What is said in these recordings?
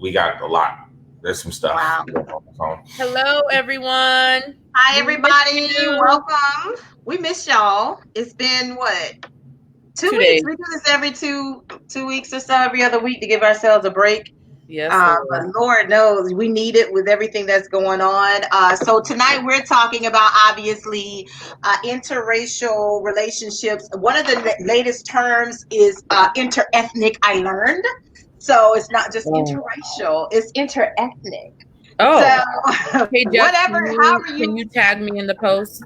we got a lot. There's some stuff. Wow. Hello, everyone. Hi, everybody. Welcome. We miss y'all. It's been what? 2 weeks. days. We do this every two weeks or so, every other week to give ourselves a break. Yes, but Lord knows we need it with everything that's going on. So tonight we're talking about obviously interracial relationships. One of the latest terms is interethnic. I learned. So it's not just interracial; it's interethnic. Oh, so hey, Jeff, whatever. Can you tag me in the post?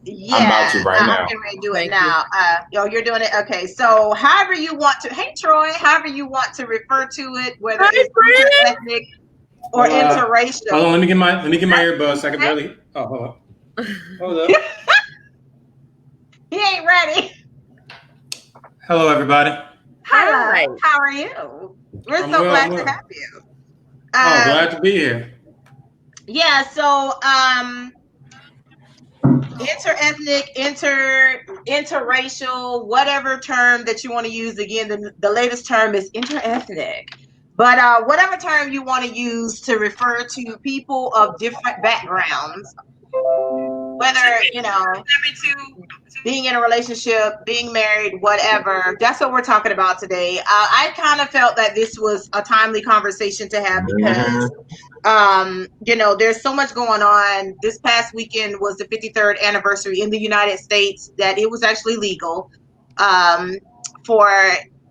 Yeah, I'm about to right now. I'm going to do it now. You're doing it. Okay, so however you want to. Hey, Troy. However you want to refer to it, whether it's interethnic or interracial. Hold on, let me get my earbuds. I can barely. Oh, hold up. He ain't ready. Hello, everybody. Hi. How are you? We're so glad to have you. Glad to be here. Yeah. So, interethnic, interracial, whatever term that you want to use. Again, the latest term is interethnic. But whatever term you want to use to refer to people of different backgrounds, whether, being in a relationship, being married, whatever, that's what we're talking about today. I kind of felt that this was a timely conversation to have because there's so much going on. This past weekend was the 53rd anniversary in the United States that it was actually legal for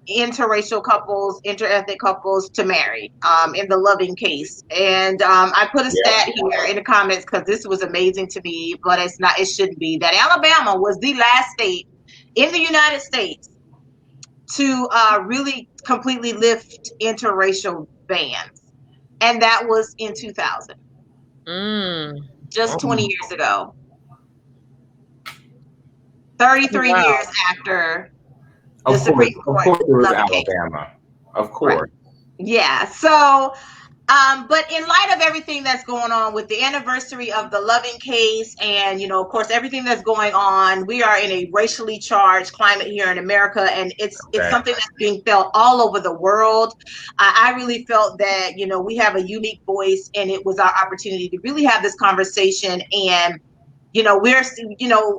interracial couples, interethnic couples to marry in the Loving case. And I put a stat here in the comments because this was amazing to me, but it shouldn't be, that Alabama was the last state in the United States to really completely lift interracial bans. And that was in 2000. Just 20 years ago. 33 years after the Supreme Court. Of course it was Alabama. Of course. Right. Yeah. So, but in light of everything that's going on with the anniversary of the Loving case and, of course, everything that's going on, we are in a racially charged climate here in America, and it's something that's being felt all over the world. I really felt that, we have a unique voice, and it was our opportunity to really have this conversation. And we're,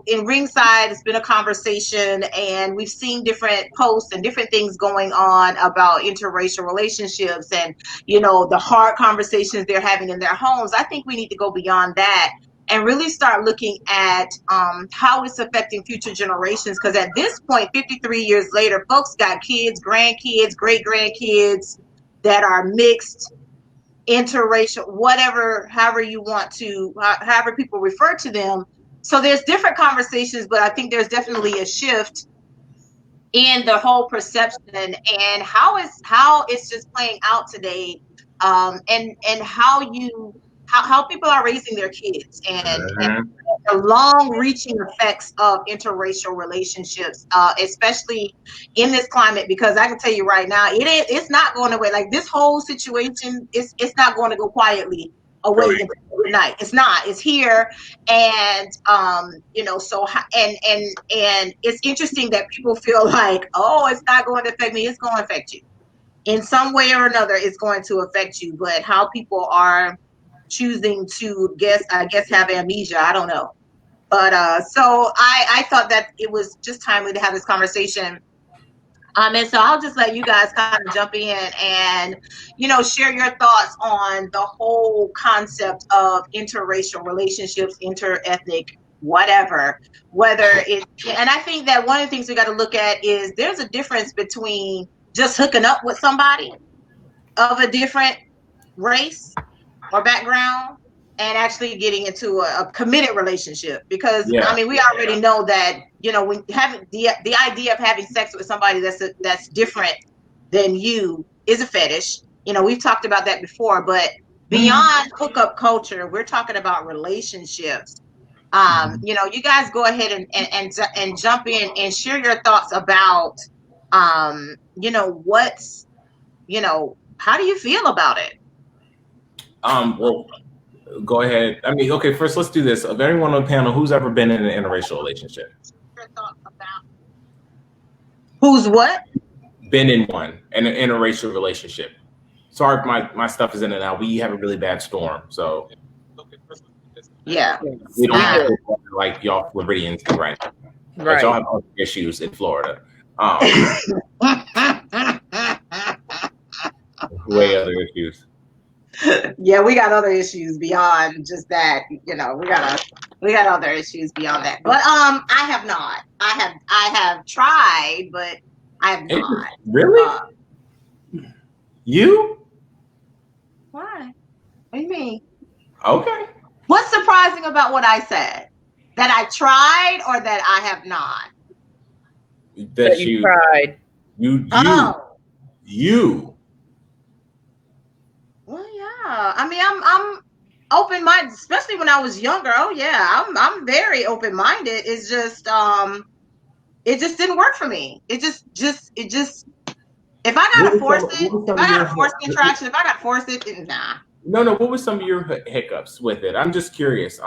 in Ringside, it's been a conversation, and we've seen different posts and different things going on about interracial relationships and, the hard conversations they're having in their homes. I think we need to go beyond that and really start looking at how it's affecting future generations. Because at this point, 53 years later, folks got kids, grandkids, great-grandkids that are mixed, interracial, whatever, however people refer to them. So there's different conversations, but I think there's definitely a shift in the whole perception and how it's just playing out today, and how people are raising their kids and the long-reaching effects of interracial relationships, especially in this climate, because I can tell you right now, it's not going away. Like, this whole situation, it's not going to go quietly away until night. It's not. It's here, and so and it's interesting that people feel like, oh, it's not going to affect me. It's going to affect you in some way or another. It's going to affect you, but how people are choosing to have amnesia, I don't know. But so I thought that it was just timely to have this conversation. And so I'll just let you guys kind of jump in and, share your thoughts on the whole concept of interracial relationships, interethnic, whatever, and I think that one of the things we got to look at is there's a difference between just hooking up with somebody of a different race or background and actually getting into a committed relationship. Because we already know that, when having the idea of having sex with somebody that's different than you is a fetish. We've talked about that before, but beyond hookup culture, we're talking about relationships. You guys go ahead and jump in and share your thoughts about, what's, how do you feel about it? Well, go ahead. I mean, okay, first let's do this. Of everyone on the panel, who's ever been in an interracial relationship? Who's what? Been in one, in an interracial relationship. Sorry if my stuff is in and out. We have a really bad storm, so yeah, we don't have like y'all Floridians do right now. But y'all have other issues in Florida. Way other issues. Yeah, we got other issues beyond just that. You know, we got other issues beyond that. But I have not. I have tried, but I have not. Really? You? Why? What do you mean? Okay. What's surprising about what I said? That I tried or that I have not? That you tried. You. Well, yeah. I mean, I'm open-minded, especially when I was younger. Oh yeah, I'm very open-minded. It's just it just didn't work for me. It just if I gotta force it, if I gotta force the attraction, if I gotta force it, nah. No. What were some of your hiccups with it? I'm just curious.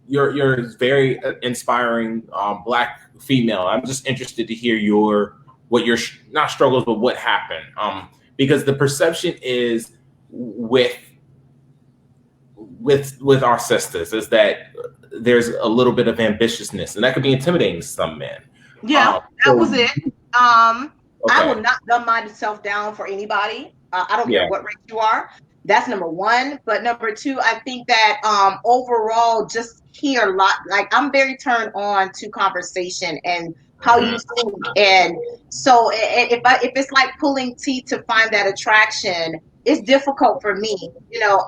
You're very inspiring Black female. I'm just interested to hear what your not struggles, but what happened. Because the perception is with our sisters is that there's a little bit of ambitiousness, and that could be intimidating to some men. Yeah, that was it. Okay. I will not dumb myself down for anybody. I don't care what race you are. That's number one. But number two, I think that overall, just hear a lot. Like, I'm very turned on to conversation and how you think. And so if it's like pulling teeth to find that attraction, it's difficult for me. You know,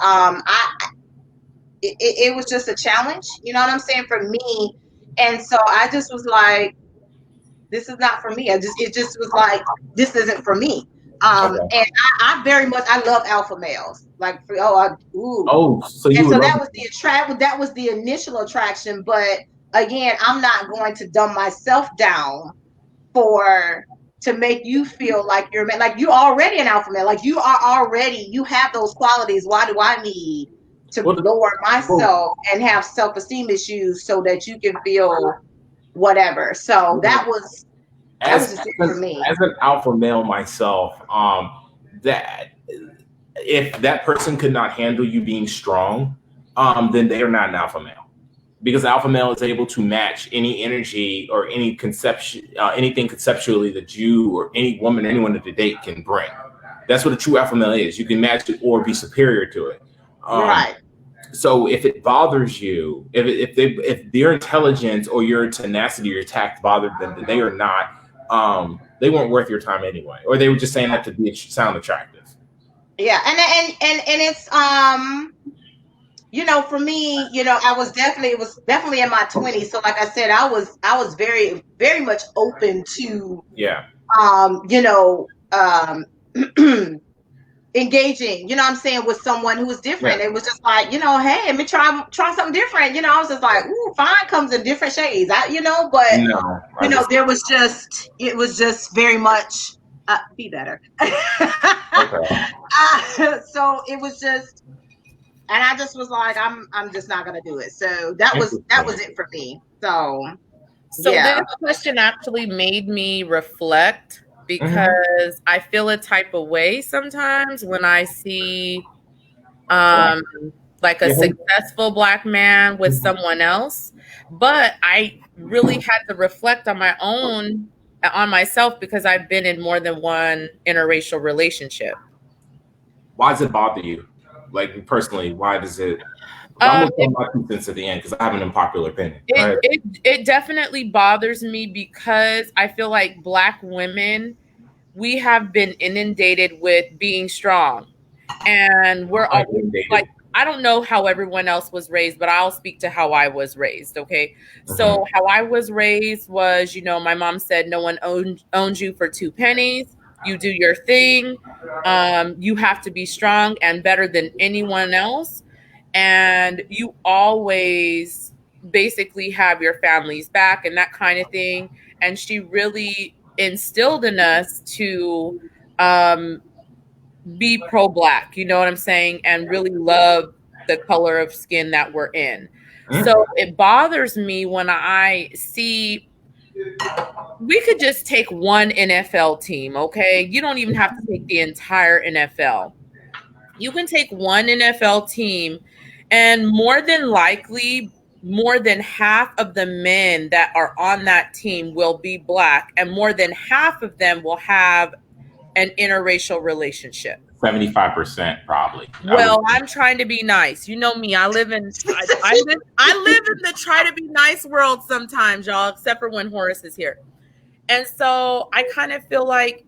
it was just a challenge. You know what I'm saying, for me. And so I just was like, this is not for me. It just was like, this isn't for me. And I very much, I love alpha males. Like, so that was that was the initial attraction. But again, I'm not going to dumb myself down to make you feel like you're like you're already an alpha male. Like, you have those qualities. Why do I need to lower myself and have self-esteem issues so that you can feel whatever? So that was just it for me. As an alpha male myself, that if that person could not handle you being strong, then they are not an alpha male, because alpha male is able to match any energy or any conception, anything conceptually that you or any woman, anyone that they date can bring. That's what a true alpha male is. You can match it or be superior to it. Right. So if it bothers you, if their intelligence or your tenacity or your tact bothered them, then they are not. They weren't worth your time anyway, or they were just saying that to sound attractive. Yeah, and it's you know, for me, you know, it was definitely in my 20s. So like I said, I was very, very much open to you know, engaging, you know what I'm saying, with someone who was different. It was just like, you know, hey, let me try something different. You know, I was just like, ooh, fine comes in different shades. You know, but you know, it was just very much be better. So it was just, and I just was like, I'm just not gonna do it. So that was it for me. So this question actually made me reflect, because I feel a type of way sometimes when I see like a successful Black man with someone else. But I really had to reflect on myself, because I've been in more than one interracial relationship. Why does it bother you? Like, personally, why does it? I'm going to tell my 2 cents at the end, because I have an unpopular opinion. It definitely bothers me, because I feel like Black women, we have been inundated with being strong, and we're always like, I don't know how everyone else was raised, but I'll speak to how I was raised. Okay. So how I was raised was, you know, my mom said, no one owns you for 2 pennies. You do your thing. You have to be strong and better than anyone else. And you always basically have your family's back and that kind of thing. And she really instilled in us to be pro-Black, you know what I'm saying, and really love the color of skin that we're in. So it bothers me when I see, we could just take one NFL team, okay? You don't even have to take the entire NFL. you can take one NFL team, and more than likely, more than half of the men that are on that team will be Black, and more than half of them will have an interracial relationship. 75% probably. Well, I'm trying to be nice. You know me. I live in the try to be nice world sometimes, y'all, except for when Horace is here. And so I kind of feel like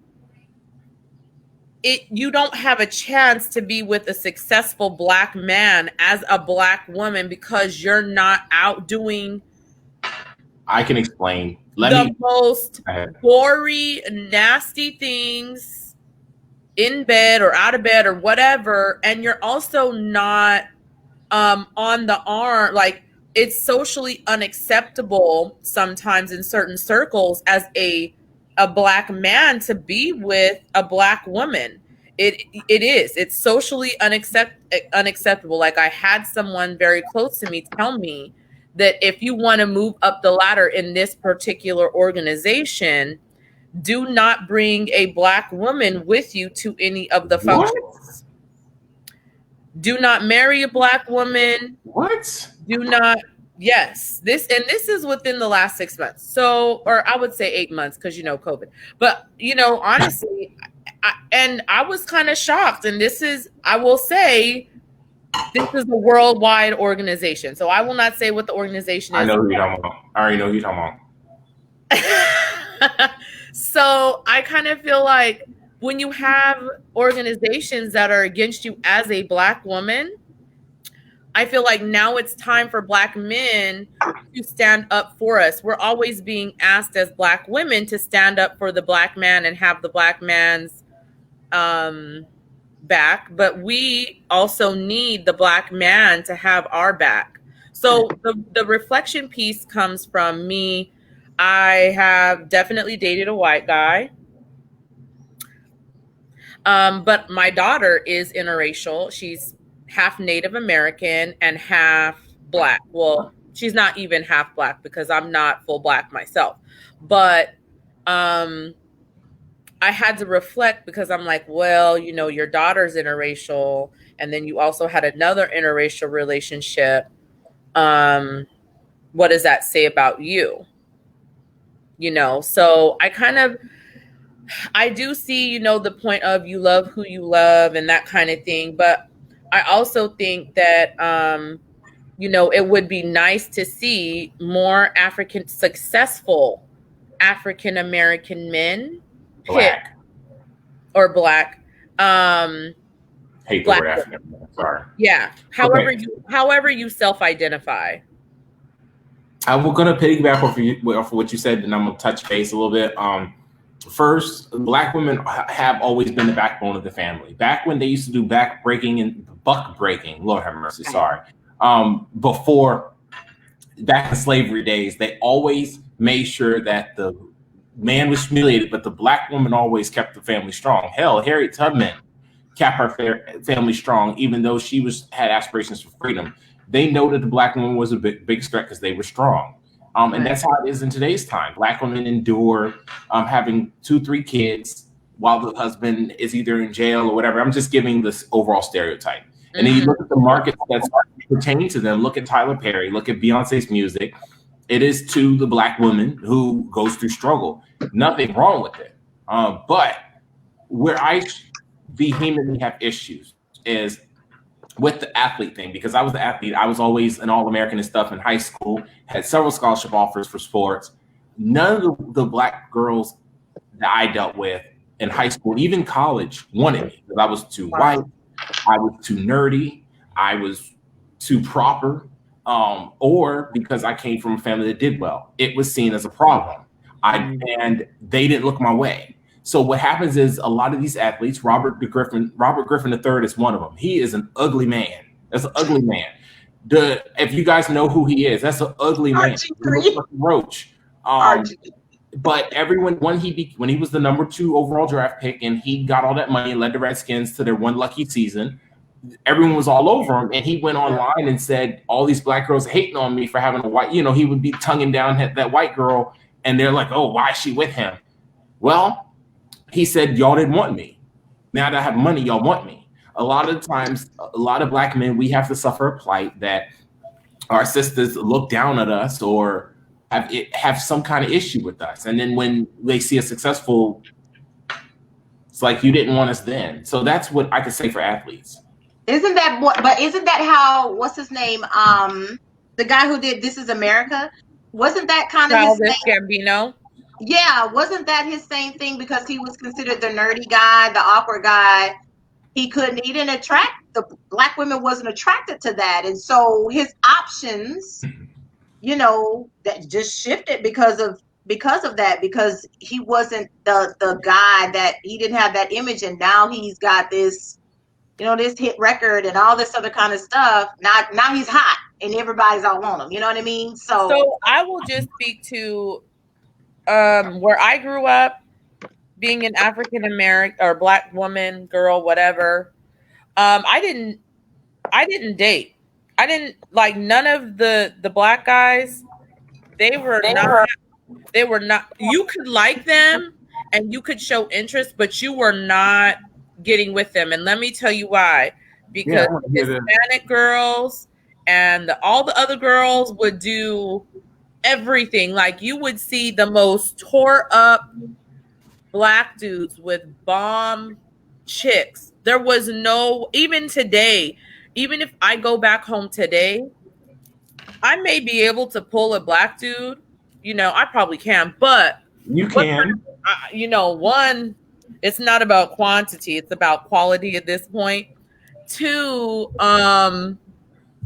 you don't have a chance to be with a successful Black man as a Black woman because you're not out doing I can explain. Most gory, nasty things in bed or out of bed or whatever, and you're also not on the arm. Like, it's socially unacceptable sometimes in certain circles as a Black man to be with a Black woman. It's socially unacceptable. Like, I had someone very close to me tell me that if you want to move up the ladder in this particular organization, do not bring a Black woman with you to any of the functions. Do not marry a Black woman. What? Do not. Yes. This is within the last 6 months. So, or I would say 8 months, because, COVID. But, honestly, I was kind of shocked. And I will say, this is a worldwide organization. So I will not say what the organization is. I know who you're talking about. I already know who you're talking about. So I kind of feel like when you have organizations that are against you as a Black woman, I feel like now it's time for Black men to stand up for us. We're always being asked as Black women to stand up for the Black man and have the Black man's back, but we also need the Black man to have our back. So the reflection piece comes from me. I have definitely dated a white guy. But my daughter is interracial. She's half Native American and half Black. Well, she's not even half Black because I'm not full Black myself. But I had to reflect because I'm like, well, your daughter's interracial, and then you also had another interracial relationship. What does that say about you? So I do see, the point of you love who you love and that kind of thing. But I also think that, it would be nice to see more successful African-American men, Black. Or Black. Hate the word African. Sorry. Yeah. However you self-identify. I'm going to piggyback off of what you said, and I'm going to touch base a little bit. First, Black women have always been the backbone of the family. Back when they used to do buck breaking, Lord have mercy, sorry. Before, back in slavery days, they always made sure that the man was humiliated, but the Black woman always kept the family strong. Hell, Harriet Tubman kept her family strong, even though she had aspirations for freedom. They know that the Black woman was a big threat because they were strong. And that's how it is in today's time. Black women endure having 2-3 kids while the husband is either in jail or whatever. I'm just giving this overall stereotype. And then you look at the markets that's pertaining to them. Look at Tyler Perry. Look at Beyonce's music. It is to the Black woman who goes through struggle. Nothing wrong with it. But where I vehemently have issues is with the athlete thing, because I was the athlete. I was always an All-American and stuff in high school, had several scholarship offers for sports. None of the Black girls that I dealt with in high school, even college, wanted me because I was too white, I was too nerdy, I was too proper, or because I came from a family that did well. It was seen as a problem. And they didn't look my way. So what happens is a lot of these athletes, Robert Griffin III is one of them. He is an ugly man. That's an ugly man. If you guys know who he is, that's an ugly man. He looks like a roach. But everyone, when he was the number 2 overall draft pick and he got all that money and led the Redskins to their one lucky season, everyone was all over him. And he went online and said, all these Black girls hating on me for having a white, he would be tonguing down that white girl. And they're like, oh, why is she with him? Well, he said, y'all didn't want me. Now that I have money, y'all want me. a lot of times, a lot of Black men, we have to suffer a plight that our sisters look down at us or have some kind of issue with us. And then when they see a successful, it's like, you didn't want us then. So that's what I could say for athletes. Isn't that what? But isn't that how? What's his name? The guy who did This Is America. Wasn't that kind of his thing? Gambino? Yeah, wasn't that his same thing? Because he was considered the nerdy guy, the awkward guy. He didn't attract the Black women. Wasn't attracted to that, and so his options, that just shifted because of that. Because he wasn't the guy, that he didn't have that image, and now he's got this. This hit record and all this other kind of stuff. Now he's hot and everybody's all on him. You know what I mean? So I will just speak to where I grew up, being an African American or Black woman, girl, whatever. I didn't date. I didn't like none of the Black guys. They were not. You could like them and you could show interest, but you were not getting with them. And let me tell you why. Because Hispanic girls and all the other girls would do everything. Like, you would see the most tore up Black dudes with bomb chicks. There was no, even today, even if I go back home today, I may be able to pull a Black dude. I probably can, but you can. One, it's not about quantity, it's about quality at this point. Two, I'm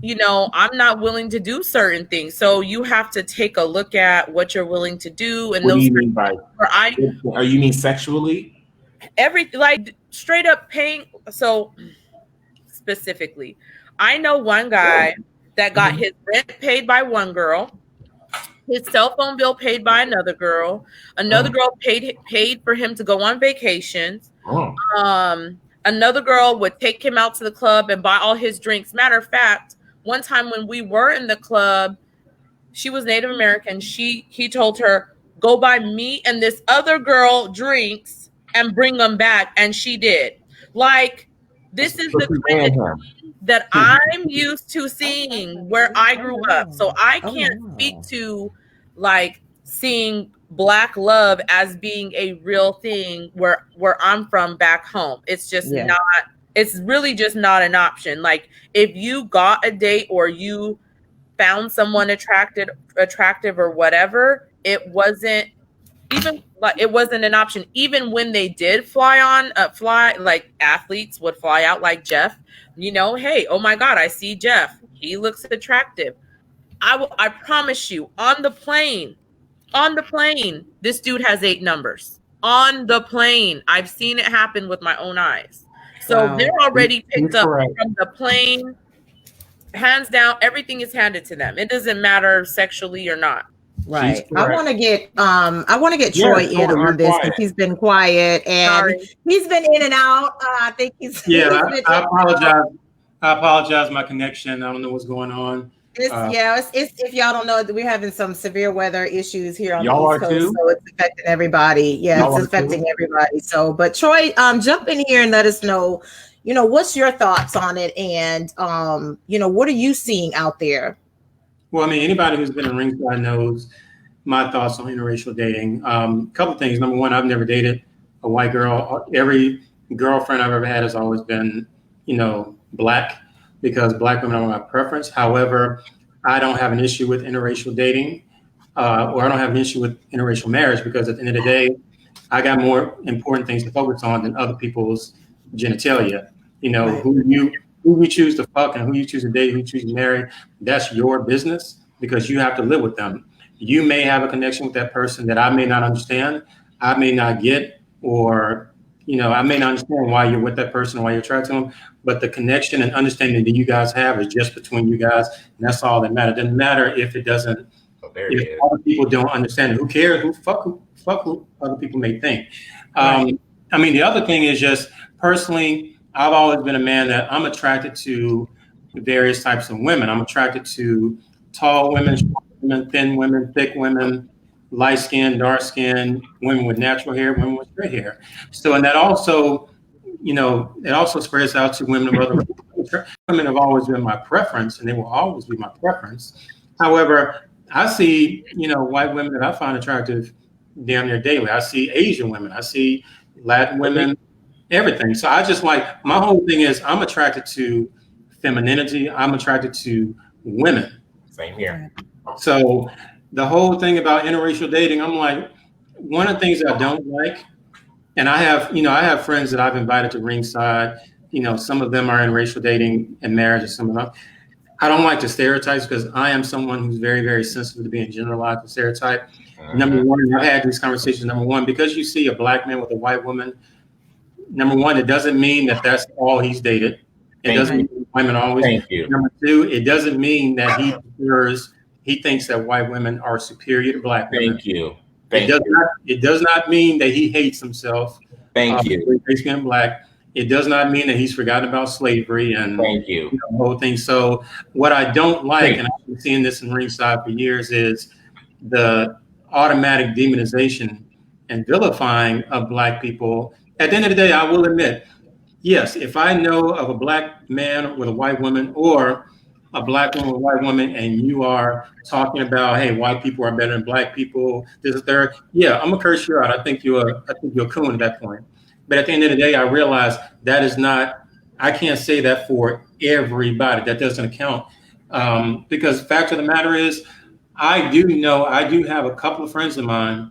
not willing to do certain things. So you have to take a look at what you're willing to do. And what do you mean by? Are you mean sexually? Everything, like straight up paying. So specifically, I know one guy that got his rent paid by one girl, his cell phone bill paid by another girl. Another girl paid for him to go on vacations. Another girl would take him out to the club and buy all his drinks. Matter of fact, one time when we were in the club, she was Native American. He told her, go buy me and this other girl drinks and bring them back. And she did. Like, this is the kind of that I'm used to seeing where I grew up. So I can't speak to like seeing Black love as being a real thing where I'm from back home. It's just not, it's really just not an option. Like, if you got a date or you found someone attractive or whatever, it wasn't an option. Even when they did fly, like athletes would fly out like Jeff, hey, oh my God, I see Jeff. He looks attractive. I promise you, on the plane, this dude has 8 numbers. On the plane. I've seen it happen with my own eyes. So they're already picked up from the plane. Hands down, everything is handed to them. It doesn't matter sexually or not. Right. I want to get Troy in on this because he's been quiet and he's been in and out. I think he's I apologize. I apologize. My connection. I don't know what's going on. It's if y'all don't know, we're having some severe weather issues here on the East Coast, so it's affecting everybody. Yeah, it's affecting everybody. So, but Troy, jump in here and let us know, what's your thoughts on it, and what are you seeing out there? Well, I mean, anybody who's been in ringside knows my thoughts on interracial dating. A couple of things. Number one, I've never dated a white girl. Every girlfriend I've ever had has always been, Black, because Black women are my preference. However, I don't have an issue with interracial dating, or I don't have an issue with interracial marriage, because at the end of the day, I got more important things to focus on than other people's genitalia. Who you choose to fuck and who you choose to date, who you choose to marry, that's your business, because you have to live with them. You may have a connection with that person that I may not understand, I may not get, or I may not understand why you're with that person, why you're attracted to them, but the connection and understanding that you guys have is just between you guys, and that's all that matters. It doesn't matter if it doesn't, if other people don't understand it. Who cares? Who other people may think. Right. I mean, the other thing is just personally, I've always been a man that I'm attracted to various types of women. I'm attracted to tall women, short women, thin women, thick women, light skin, dark skin, women with natural hair, women with straight hair. So, and that also it also spreads out to women of other races. Women have always been my preference, and they will always be my preference. However, I see, white women that I find attractive damn near daily. I see Asian women. I see Latin women, everything. So I just my whole thing is I'm attracted to femininity. I'm attracted to women. Same here. So the whole thing about interracial dating, I'm like, one of the things I don't like, and I have friends that I've invited to ringside. Some of them are in racial dating and marriage, and some of them. I don't like the stereotypes because I am someone who's very, very sensitive to being generalized and stereotype. Number one, I've had these conversations. Number one, because you see a black man with a white woman, number one, it doesn't mean that that's all he's dated. It doesn't mean women always. Thank you. Number two, it doesn't mean that he thinks that white women are superior to black women. Thank you. It does not mean that he hates himself. Thank you. Being black. It does not mean that he's forgotten about slavery and the whole thing. So what I don't like, and I've been seeing this in ringside for years, is the automatic demonization and vilifying of black people. At the end of the day, I will admit, yes, if I know of a black man with a white woman or a black woman with a white woman, and you are talking about, hey, white people are better than black people, this is third, yeah, I'm gonna curse you out. I think you're a coon at that point. But at the end of the day, I realize that is not, I can't say that for everybody. That doesn't account. Because the fact of the matter is, I do have a couple of friends of mine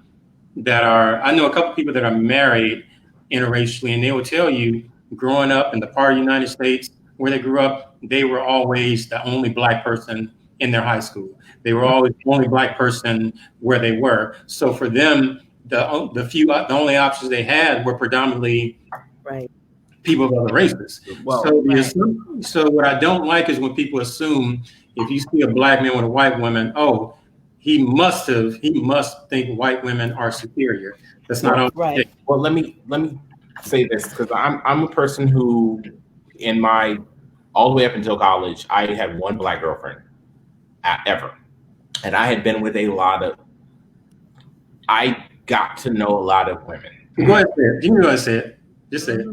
I know a couple of people that are married interracially, and they will tell you, growing up in the part of the United States where they grew up, they were always the only black person in their high school. They were always the only black person where they were. So for them, the only options they had were predominantly people of other races. Well, so what I don't like is when people assume if you see a black man with a white woman, oh, he must think white women are superior. That's not right. Well, let me say this, because I'm a person who, all the way up until college, I had one black girlfriend ever, and I had been with I got to know a lot of women. Go ahead, say it. You know I said. Just say it.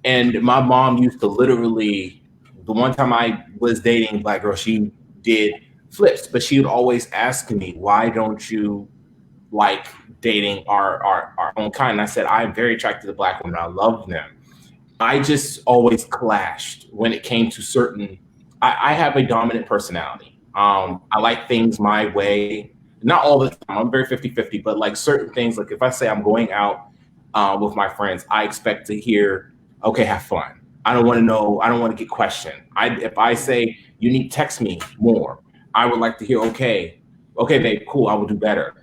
And my mom used to literally, the one time I was dating a black girl, she did flips, but she would always ask me, why don't you like dating our own kind? And I said, I'm very attracted to black women. I love them. I just always clashed when it came to certain, I have a dominant personality. I like things my way. Not all the time. I'm very 50-50, but like certain things, like if I say I'm going out with my friends, I expect to hear, okay, have fun. I don't want to know. I don't want to get questioned. If I say you need to text me more, I would like to hear, okay, babe, cool, I will do better.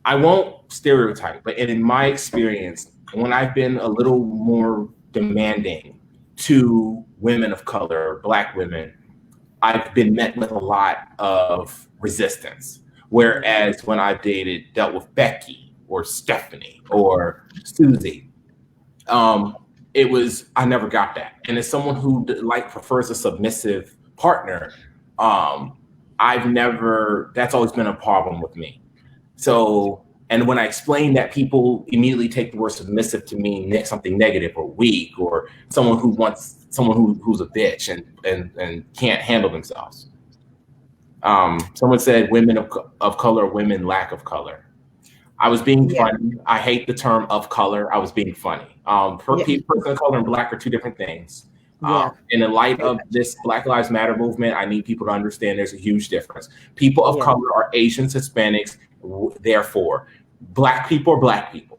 I won't stereotype, but in my experience, when I've been a little more demanding to women of color, black women, I've been met with a lot of resistance. Whereas when I've dealt with Becky or Stephanie or Susie, I never got that. And as someone who prefers a submissive partner, that's always been a problem with me. So, and when I explain that, people immediately take the word submissive to mean something negative or weak, or someone who's a bitch and can't handle themselves. Someone said women of color, women lack of color. I was being funny. I hate the term of color. I was being funny. Person of color and black are two different things. In the light of this Black Lives Matter movement, I need people to understand there's a huge difference. People of color are Asians, Hispanics, therefore. Black people are black people.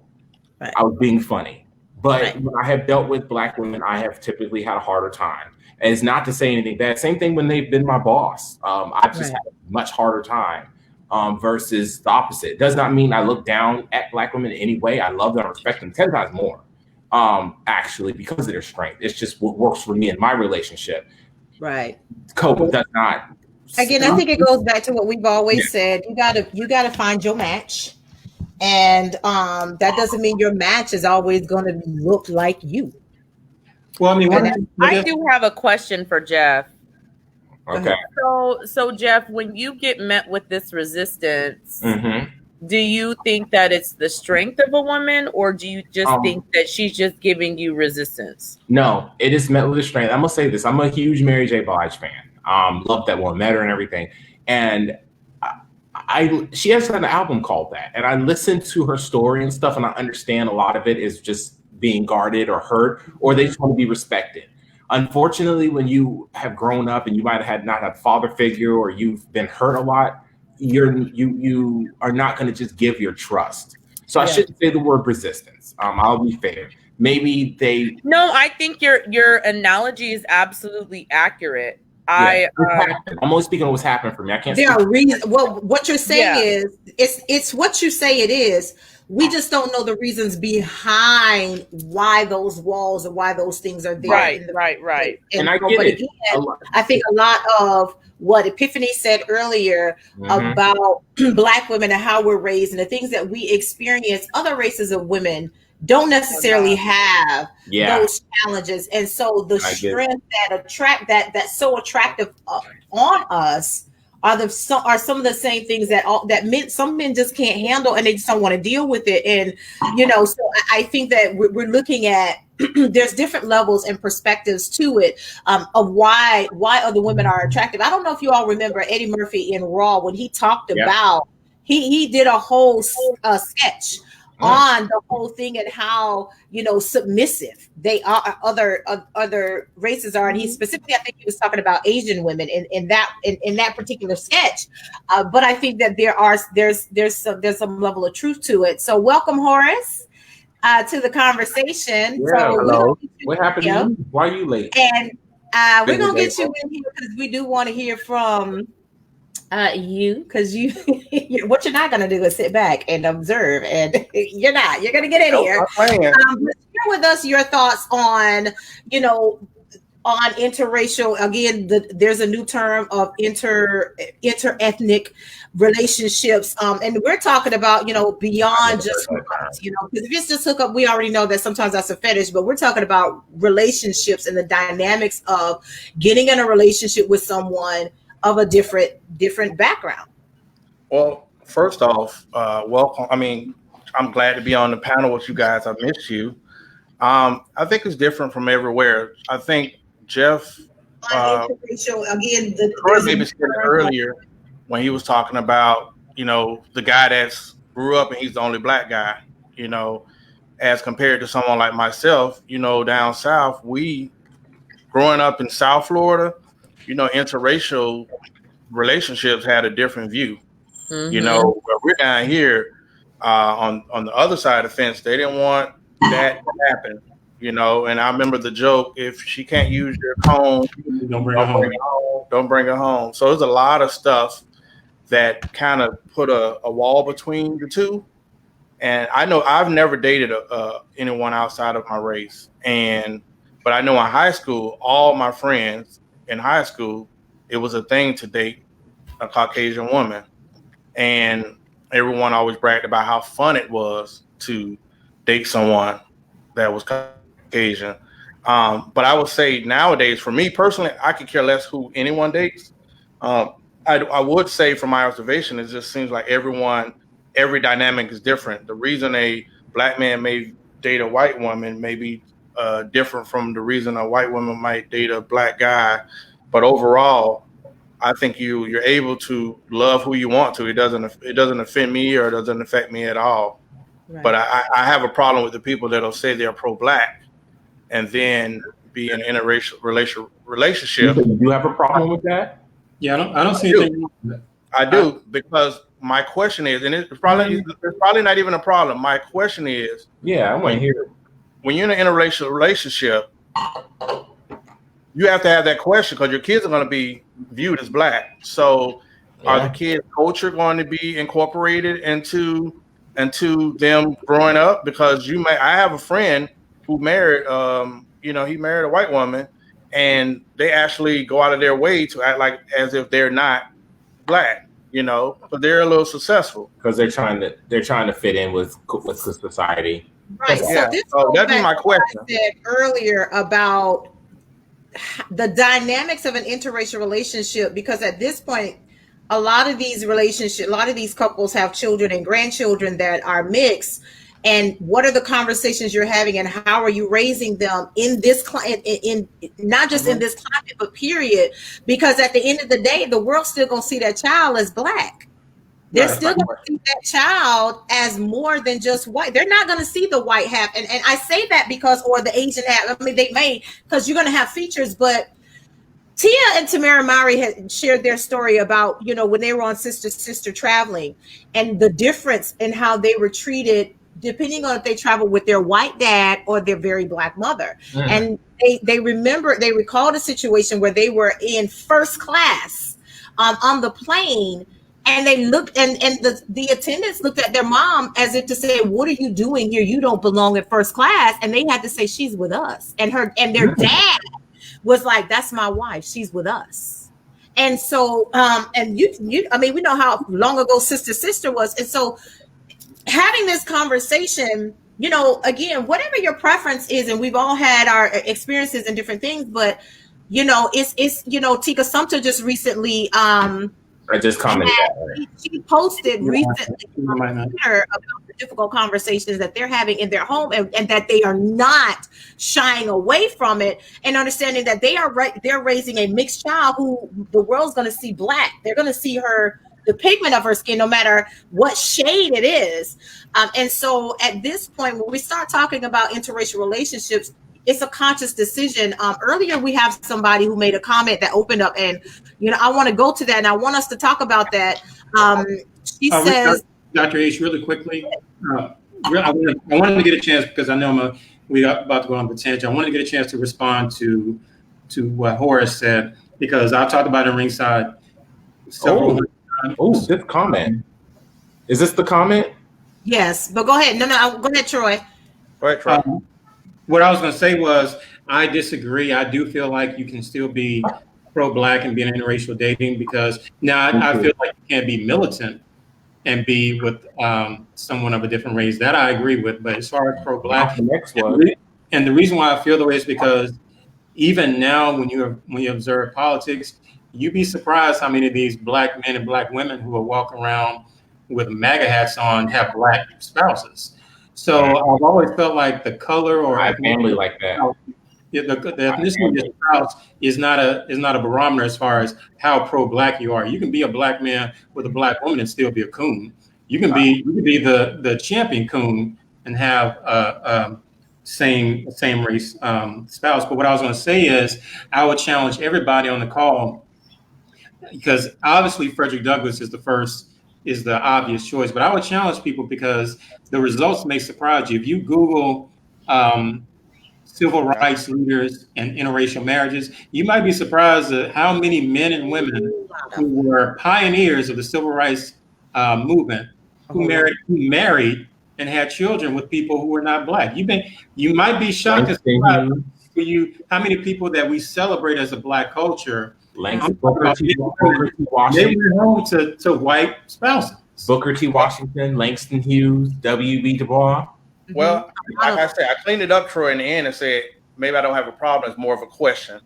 Right. I was being funny. But when I have dealt with black women, I have typically had a harder time. And it's not to say anything bad. Same thing when they've been my boss. I've just had a much harder time versus the opposite. It does not mean I look down at black women in any way. I love them and respect them 10 times more, actually, because of their strength. It's just what works for me in my relationship. Right. COVID does not. Again, I think it goes back to what we've always said. You gotta find your match. And that doesn't mean your match is always going to look like you. Well, I mean, I do have a question for Jeff. Okay. So Jeff, when you get met with this resistance, do you think that it's the strength of a woman, or do you just think that she's just giving you resistance? No, it is met with a strength. I'm gonna say this. I'm a huge Mary J. Blige fan. Love that one, met her and everything. And she has an album called that, and I listened to her story and stuff, and I understand a lot of it is just being guarded or hurt, or they just want to be respected. Unfortunately, when you have grown up and you might have not had a father figure, or you've been hurt a lot, you are not going to just give your trust. So I shouldn't say the word resistance. I'll be fair. Maybe they. No, I think your analogy is absolutely accurate. I'm only speaking of what's happened for me. I can't. There are reasons. Well, what you're saying is it's what you say it is. We just don't know the reasons behind why those walls and why those things are there. Right. And I get it. Again, I think a lot of what Epiphany said earlier about Black women and how we're raised and the things that we experience, other races of women don't necessarily have those challenges. And so the strength that's so attractive on us are some of the same things that some men just can't handle, and they just don't want to deal with it. And so I think that we're looking at there's different levels and perspectives to it of why other women are attractive. I don't know if you all remember Eddie Murphy in Raw when he talked about he did a whole sketch on the whole thing and how submissive they are, other races are, and he specifically, I think he was talking about Asian women in that particular sketch. But I think that there's some level of truth to it. So welcome, Horace, to the conversation. Yeah, so hello. What happened to you? Why are you late? And we're gonna get you in here because we do want to hear from you, because what you're not going to do is sit back and observe, and you're going to get in here. Share with us your thoughts on interracial. Again, there's a new term of interethnic relationships, and we're talking about beyond just hookups. Because if it's just hookup, we already know that sometimes that's a fetish, but we're talking about relationships and the dynamics of getting in a relationship with someone of a different background. Well, first off, welcome. I mean, I'm glad to be on the panel with you guys. I missed you. I think it's different from everywhere. I think Jeff maybe said earlier when he was talking about the guy that's grew up and he's the only Black guy, as compared to someone like myself, down south. We growing up in South Florida, interracial relationships had a different view. Where we're down here on the other side of the fence, they didn't want that to happen. And I remember the joke: if she can't use your comb, don't bring her home. So there's a lot of stuff that kind of put a wall between the two. And I know I've never dated anyone outside of my race, but I know in high school, all my friends in high school, it was a thing to date a Caucasian woman. And everyone always bragged about how fun it was to date someone that was Caucasian. But I would say nowadays, for me personally, I could care less who anyone dates. I would say from my observation, it just seems like every dynamic is different. The reason a Black man may date a white woman may be different from the reason a white woman might date a Black guy. But overall, I think you're able to love who you want to. It doesn't offend me or it doesn't affect me at all. Right. But I have a problem with the people that'll say they're pro-Black and then be in an interracial relationship. Do you have a problem with that? Yeah, I don't see anything wrong with that. I do, because my question is, and it's probably not even a problem. My question is, I want to hear it. When you're in an interracial relationship, you have to have that question because your kids are going to be viewed as Black. So are the kids' culture going to be incorporated into them growing up? Because I have a friend who married, he married a white woman, and they actually go out of their way to act like as if they're not Black, but they're a little successful because they're trying to fit in with society. Right. Yeah. So that'd be my question. I said earlier about the dynamics of an interracial relationship, because at this point, a lot of these relationships, a lot of these couples have children and grandchildren that are mixed. And what are the conversations you're having, and how are you raising them in this climate, in not just in this climate, but period? Because at the end of the day, the world's still gonna see that child as Black. They're still going to see that child as more than just white. They're not going to see the white half. And I say that because, or the Asian half, I mean, they may, because you're going to have features, but Tia and Tamara Mowry had shared their story about, you know, when they were on Sister Traveling, and the difference in how they were treated depending on if they traveled with their white dad or their very Black mother. And they recalled a situation where they were in first class on the plane. And they looked, and the attendants looked at their mom as if to say, "What are you doing here? You don't belong in first class." And they had to say, "She's with us." And their dad was like, "That's my wife. She's with us." And so, and you, I mean, we know how long ago Sister was. And so, having this conversation, you know, again, whatever your preference is, and we've all had our experiences and different things, but you know, it's you know, Tika Sumpter just recently. I just commented that. She posted recently on Twitter about the difficult conversations that they're having in their home, and that they are not shying away from it, and understanding that they're raising a mixed child who the world's going to see Black. They're going to see her, the pigment of her skin, no matter what shade it is. And so at this point, when we start talking about interracial relationships, it's a conscious decision. Earlier, we have somebody who made a comment that opened up, and you know, I want to go to that, and I want us to talk about that. She says, Dr. H, really quickly, I wanted to get a chance, because I know we are about to go on the tangent. I wanted to get a chance to respond to what Horace said, because I talked about it in Ringside several times. Oh, this comment. Is this the comment? Yes, but go ahead. No, go ahead, Troy. Go ahead, Troy. What I was going to say was, I disagree. I do feel like you can still be pro-Black and be in interracial dating, because now I feel like you can't be militant and be with someone of a different race. That I agree with. But as far as pro-Black, and the reason why I feel the way is because even now, when you observe politics, you'd be surprised how many of these Black men and Black women who are walking around with MAGA hats on have Black spouses. So I've always felt like the color or my family like that. The ethnicity of your spouse is not a barometer as far as how pro-Black you are. You can be a Black man with a Black woman and still be a coon. You can be the champion coon and have a same race spouse. But what I was going to say is, I would challenge everybody on the call, because obviously Frederick Douglass is the obvious choice, but I would challenge people because the results may surprise you. If you Google civil rights leaders and interracial marriages, you might be surprised at how many men and women who were pioneers of the civil rights movement who married and had children with people who were not Black. You might be shocked as to how many people that we celebrate as a Black culture. Booker T. Washington. They went home to white spouses. Booker T. Washington, Langston Hughes, W.B. Du Bois. Well, like I said, I cleaned it up, Troy, in the end and said, maybe I don't have a problem. It's more of a question.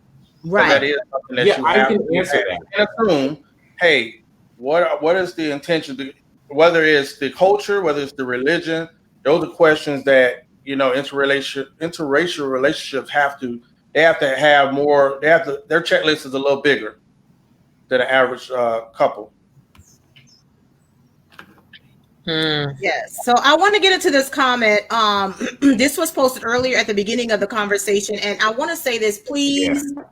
Right. So that is something that you have to answer that. And assume, hey, what is the intention? Whether it's the culture, whether it's the religion, those are questions that, you know, interracial relationships have to have more. Their checklist is a little bigger than an average couple. Yes. So I want to get into this comment. This was posted earlier at the beginning of the conversation, and I want to say this, please. Yeah.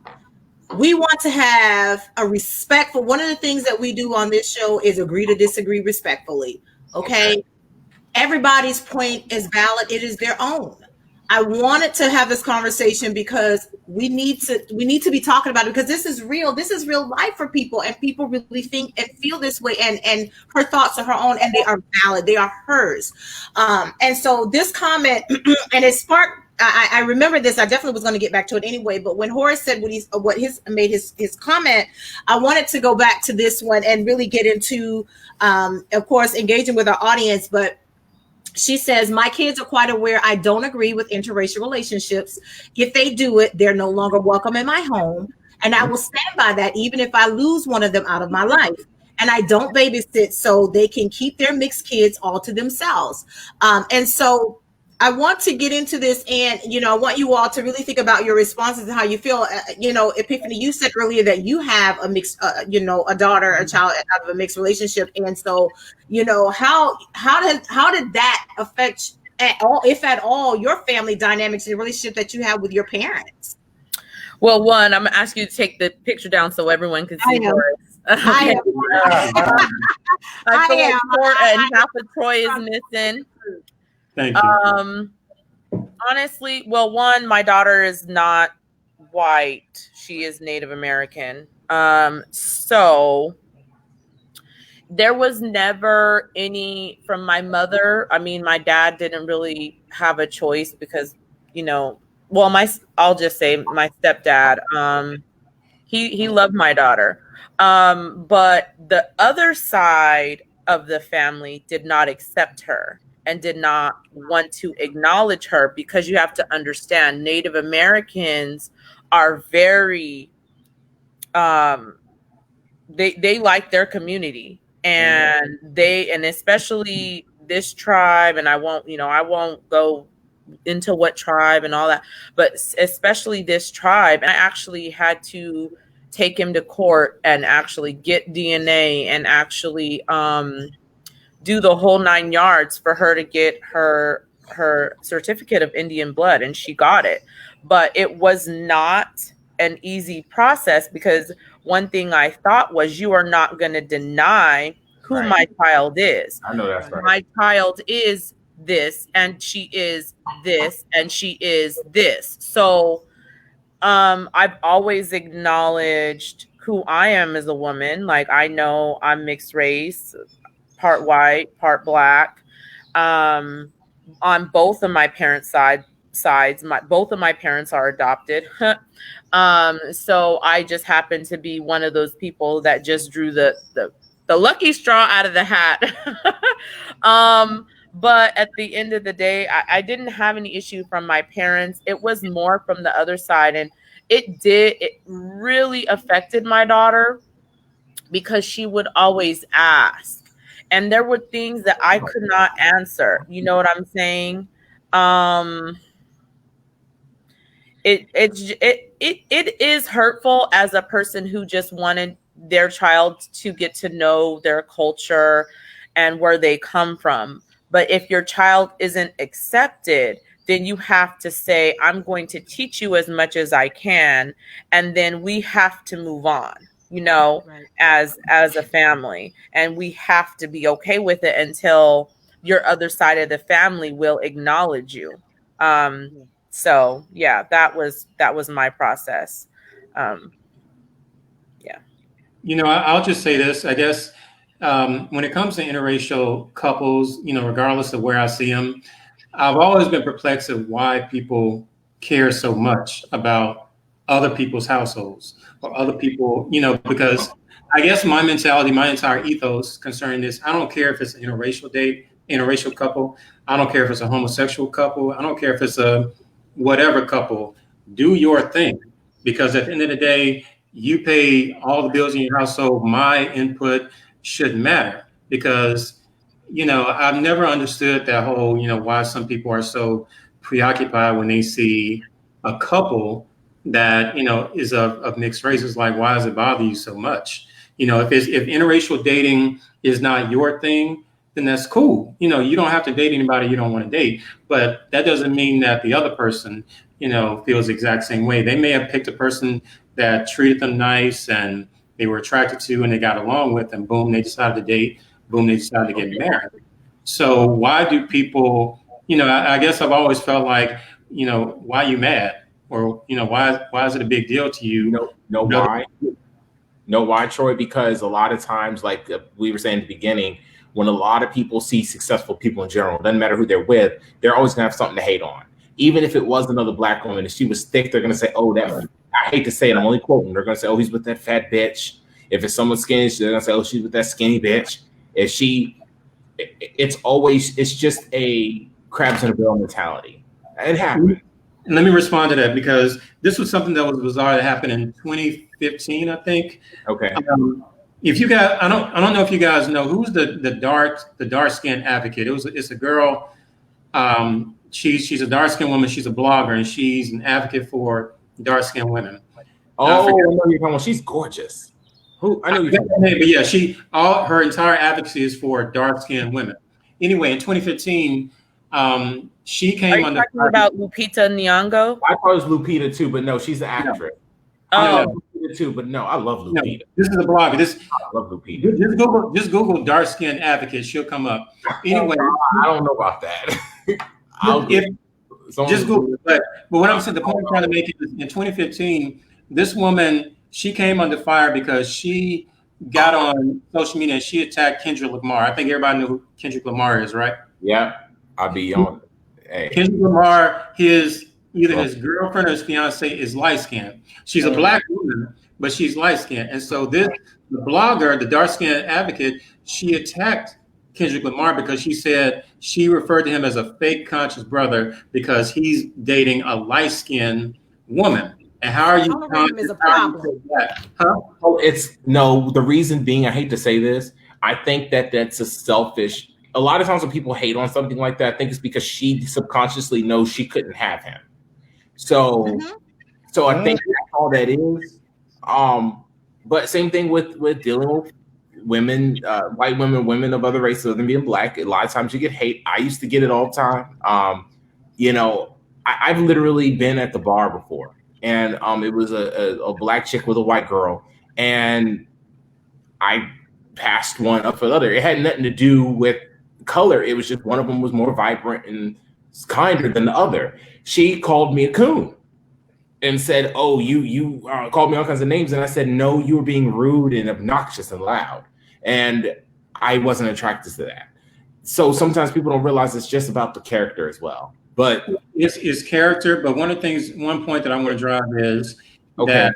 We want to have a respectful. One of the things that we do on this show is agree to disagree respectfully. Okay. Everybody's point is valid. It is their own. I wanted to have this conversation because we need to be talking about it, because this is real. This is real life for people, and people really think and feel this way. And her thoughts are her own, and they are valid. They are hers. And so this comment, and it sparked. I remember this. I definitely was going to get back to it anyway. But when Horace said his comment, I wanted to go back to this one and really get into, of course, engaging with our audience, but. She says, my kids are quite aware I don't agree with interracial relationships. If they do it, they're no longer welcome in my home. And I will stand by that even if I lose one of them out of my life. and I don't babysit, so they can keep their mixed kids all to themselves. And so I want to get into this, and I want you all to really think about your responses and how you feel. Epiphany, you said earlier that you have a mixed, a daughter, a child out of a mixed relationship, and so how did that affect at all, if at all, your family dynamics and the relationship that you have with your parents? Well, one, I'm gonna ask you to take the picture down so everyone can see yours. I feel like half of Troy is missing. Thank you. Honestly, well, one, my daughter is not white. She is Native American. So there was never any from my mother. I mean, my dad didn't really have a choice because, I'll just say my stepdad, he loved my daughter. But the other side of the family did not accept her and did not want to acknowledge her, because you have to understand Native Americans are very, they like their community, and especially this tribe, and I won't go into what tribe and all that, but especially this tribe. And I actually had to take him to court and actually get DNA and actually do the whole 9 yards for her to get her certificate of Indian blood, and she got it. But it was not an easy process, because one thing I thought was, you are not going to deny who my child is. I know that's right. My child is this, and she is this, and she is this. So I've always acknowledged who I am as a woman. Like, I know I'm mixed race, part white, part black. On both of my parents' sides, both of my parents are adopted. So I just happen to be one of those people that just drew the lucky straw out of the hat. But at the end of the day, I didn't have any issue from my parents. It was more from the other side. And it really affected my daughter, because she would always ask. And there were things that I could not answer. You know what I'm saying? It is hurtful as a person who just wanted their child to get to know their culture and where they come from. But if your child isn't accepted, then you have to say, I'm going to teach you as much as I can, and then we have to move on, as a family, and we have to be okay with it until your other side of the family will acknowledge you. So yeah, that was my process. I'll just say this, I guess. When it comes to interracial couples, regardless of where I see them, I've always been perplexed at why people care so much about other people's households or other people, because I guess my mentality, my entire ethos concerning this, I don't care if it's an interracial couple. I don't care if it's a homosexual couple. I don't care if it's a whatever couple. Do your thing, because at the end of the day, you pay all the bills in your household. My input shouldn't matter, because I've never understood that whole, why some people are so preoccupied when they see a couple that, is of mixed races. Like, why does it bother you so much? If interracial dating is not your thing, then that's cool. You don't have to date anybody you don't want to date, but that doesn't mean that the other person, feels the exact same way. They may have picked a person that treated them nice and they were attracted to and they got along with, and boom, they decided to date. Boom, they decided to get married. So why do people, I guess I've always felt like, why are you mad? Or, why is it a big deal to you? Why? Know why, Troy? Because a lot of times, like we were saying at the beginning, when a lot of people see successful people in general, doesn't matter who they're with, they're always going to have something to hate on. Even if it was another black woman, if she was thick, they're going to say, oh, that, I hate to say it, I'm only quoting, they're going to say, oh, he's with that fat bitch. If it's someone skinny, they're going to say, oh, she's with that skinny bitch. If it's just a crabs in a barrel mentality. It happened. Let me respond to that, because this was something that was bizarre that happened in 2015, I think. Okay. if you guys, I don't know if you guys know who's the dark skin advocate. It's a girl. She's a dark skinned woman. She's a blogger, and she's an advocate for dark skinned women. Oh, I know you're talking about. She's gorgeous. Who I know you. But yeah, her entire advocacy is for dark skinned women. Anyway, in 2015, she came on the. Talking about Lupita Nyong'o? I thought it was Lupita too, but no, she's the actress. No. Lupita too, but no, I love Lupita. No, this is a blogger. I love Lupita. Just Google dark skin advocate. She'll come up. Anyway, I don't know about that. Just Google it. But what I'm saying, the point I'm trying to make is in 2015, this woman, she came under fire because she got on social media and she attacked Kendrick Lamar. I think everybody knew who Kendrick Lamar is, right? Yeah, I'll be on. Hey. Kendrick Lamar, either his girlfriend or his fiance is light skinned. She's a black woman, but she's light skinned. And so the blogger, the dark skinned advocate, she attacked Kendrick Lamar because she referred to him as a fake conscious brother because he's dating a light skinned woman. And how are you? Is a problem. Oh, the reason being, I hate to say this, I think that's a selfish. A lot of times when people hate on something like that, I think it's because she subconsciously knows she couldn't have him. So, so I think that's all that is. But same thing with dealing with women, white women of other races other than being black. A lot of times you get hate. I used to get it all the time. I've literally been at the bar before, and it was a black chick with a white girl, and I passed one up for the other. It had nothing to do with color. It was just one of them was more vibrant and kinder than the other. She called me a coon and said, "Oh, you called me all kinds of names," and I said, "No, you were being rude and obnoxious and loud," and I wasn't attracted to that. So sometimes people don't realize it's just about the character as well. But it's character. But one point that I want to drive is that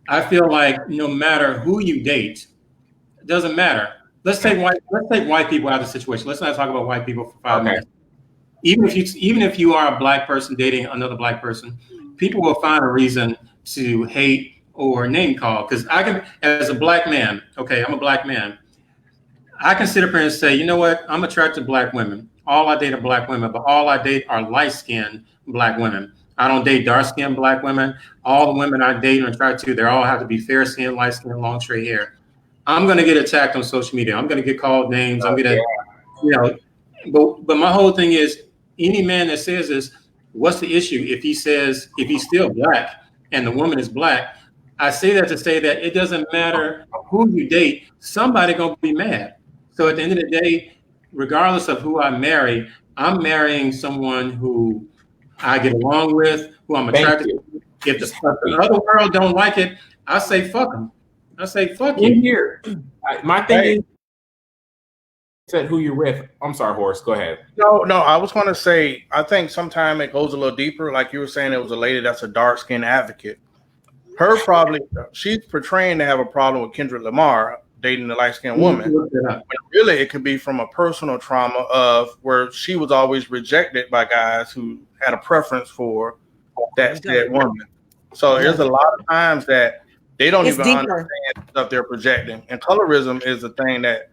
I feel like no matter who you date, it doesn't matter. Let's take white people out of the situation. Let's not talk about white people for 5 minutes. Even if you are a black person dating another black person, people will find a reason to hate or name call. Because I can, as a black man, I'm a black man. I can sit up here and say, you know what? I'm attracted to black women. All I date are black women, but all I date are light-skinned black women. I don't date dark-skinned black women. All the women I date and attract to, they all have to be fair-skinned, light-skinned, long straight hair. I'm going to get attacked on social media. I'm going to get called names. I'm going to, but my whole thing is any man that says this, what's the issue? If he's still black and the woman is black, I say that to say that it doesn't matter who you date, somebody going to be mad. So at the end of the day, regardless of who I marry, I'm marrying someone who I get along with, who I'm attracted to. If the other world don't like it, I say fuck them. I say fuck you. Here, my thing is said who you're with. I'm sorry, Horace. Go ahead. No. I was going to say I think sometimes it goes a little deeper. Like you were saying, it was a lady that's a dark skinned advocate. She's portraying to have a problem with Kendrick Lamar dating a light skinned woman. But really, it could be from a personal trauma of where she was always rejected by guys who had a preference for that said woman. So there's a lot of times that they don't even understand stuff they're projecting. And colorism is a thing that,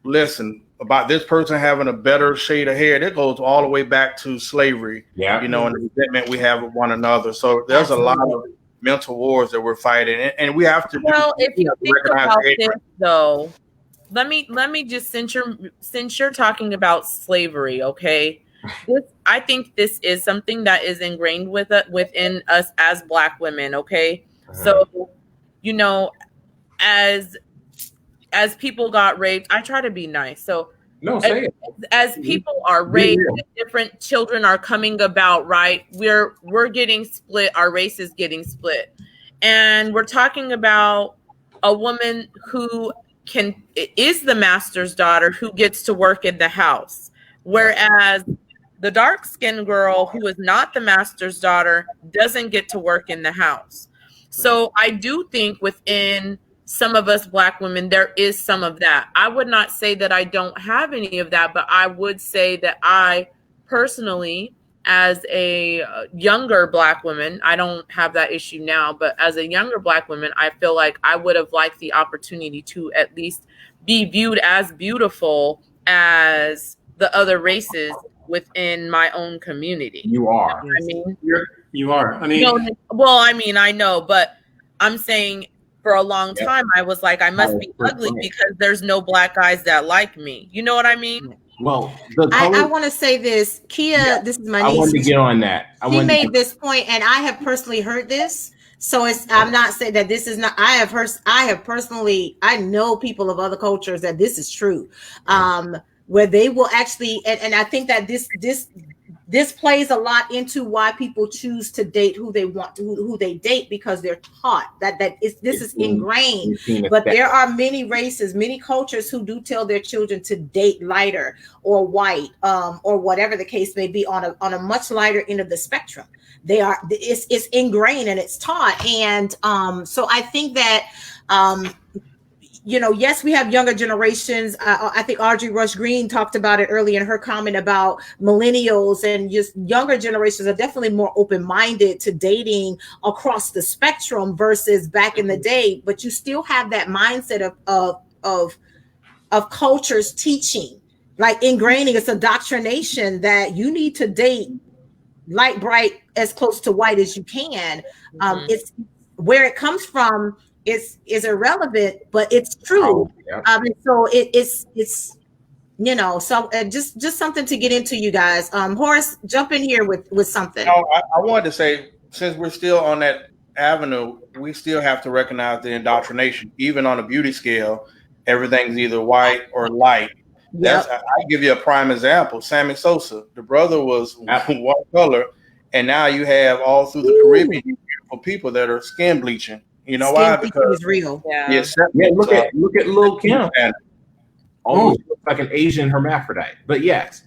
listen, about this person having a better shade of hair, that goes all the way back to slavery, and the resentment we have with one another. So there's a lot of mental wars that we're fighting, and we have to. Well, if you think about this, though, let me just since you're talking about slavery, okay? I think this is something that is ingrained within us as Black women, okay? So, as people got raped, I try to be nice. So as people are raped, different children are coming about, right? We're getting split, our race is getting split. And we're talking about a woman who is the master's daughter who gets to work in the house. Whereas the dark-skinned girl who is not the master's daughter doesn't get to work in the house. So I do think within some of us Black women, there is some of that. I would not say that I don't have any of that, but I would say that I personally as a younger Black woman, I don't have that issue now, but as a younger Black woman, I feel like I would have liked the opportunity to at least be viewed as beautiful as the other races within my own community. You are. You know what I mean? You are. I mean, no, well, I mean, I know, but I'm saying for a long time, I was like, I must be ugly because there's no Black guys that like me. You know what I mean? Well, I want to say this, Kia. This is my niece. I wanted to get on that. She made this point, and I have personally heard this. So I'm not saying that this is not. I have personally. I know people of other cultures that this is true, where they will actually, and I think that this plays a lot into why people choose to date who they want to, who they date, because they're taught that this is ingrained. But there are many races, many cultures who do tell their children to date lighter or white, or whatever the case may be, on a much lighter end of the spectrum. It's ingrained and it's taught. And so I think that yes, we have younger generations. I think Audrey Rush Green talked about it earlier in her comment about millennials, and just younger generations are definitely more open-minded to dating across the spectrum versus back in the day. But you still have that mindset of cultures teaching, like ingraining, it's indoctrination that you need to date light, bright, as close to white as you can. It's where it comes from is irrelevant, but it's true. So it's so just something to get into, you guys. Horace, jump in here with something. I wanted to say, since we're still on that avenue, we still have to recognize the indoctrination. Even on a beauty scale, everything's either white or light. Yep. I'll give you a prime example. Sammy Sosa, the brother was one color, and now you have all through the Caribbean beautiful people that are skin bleaching. You know why? Because it's real. Look at Lil Kim. Almost looks like an Asian hermaphrodite. But yes.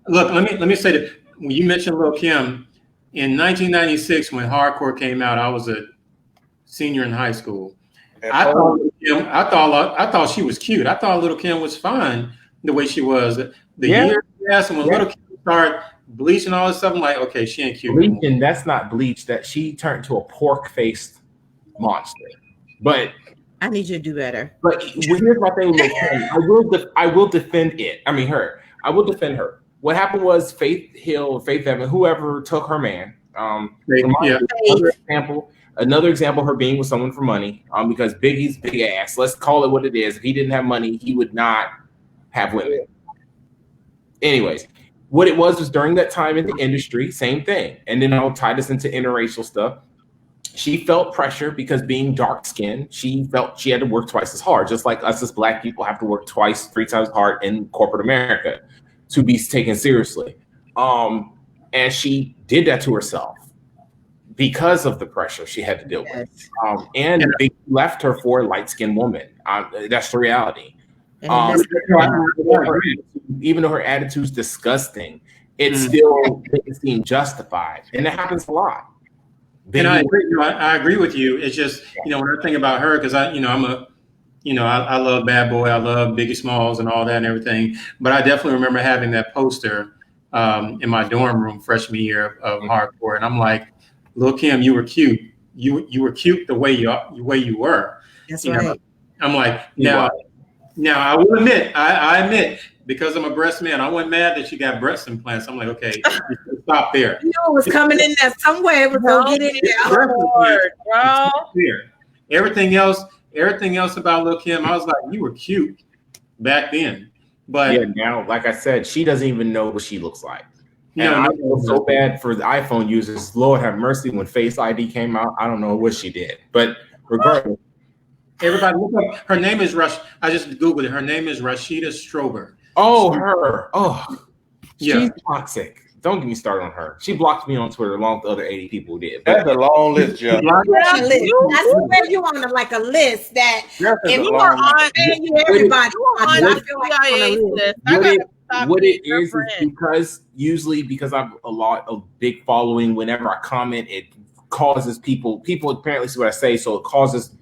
Look, let me say that when you mentioned Lil Kim, in 1996 when Hardcore came out, I was a senior in high school. I thought she was cute. I thought Lil Kim was fine the way she was. And when Lil Kim started bleaching all this stuff, I'm like, okay, she ain't cute. Bleaching, that's not bleach. That she turned to a pork-faced monster. But I need you to do better. But here's my thing with Lil Kim. I will defend it. I mean her. I will defend her. What happened was Faith Evans, whoever took her man. Another example, her being with someone for money. Because Biggie's big ass. Let's call it what it is. If he didn't have money, he would not have women. Anyways, what it was during that time in the industry, same thing. And then I'll tie this into interracial stuff. She felt pressure because being dark skinned, she felt she had to work twice as hard, just like us as Black people have to work 3 times hard in corporate America to be taken seriously. And she did that to herself because of the pressure she had to deal with. And they left her for a light skinned woman. That's the reality. Even though her attitude's disgusting, it still didn't seem justified. And that happens a lot. And I agree with you. It's just, when I think about her, because I love Bad Boy, I love Biggie Smalls and all that and everything. But I definitely remember having that poster in my dorm room freshman year of Hardcore, and I'm like, Lil Kim, you were cute. You were cute the way you were. That's right. I'm like, now I will admit, I admit, because I'm a breast man, I wasn't mad that you got breast implants. I'm like, okay, stop there. You know it was coming in there somewhere. It was gonna get in there. Everything else about Lil Kim, I was like, you were cute back then. But now, like I said, she doesn't even know what she looks like. And I feel so bad for the iPhone users. Lord have mercy, when Face ID came out, I don't know what she did. But regardless. Everybody look up. Her name is I just Googled it. Her name is Rashida Strober. Oh, her. Oh, she's toxic. Don't get me started on her. She blocked me on Twitter along with the other 80 people who did. That's a long list, Jeff. I swear you on like a list that if you are on everybody, I feel like on a list. What it is because I've a big following. Whenever I comment, it causes people apparently see what I say, so it causes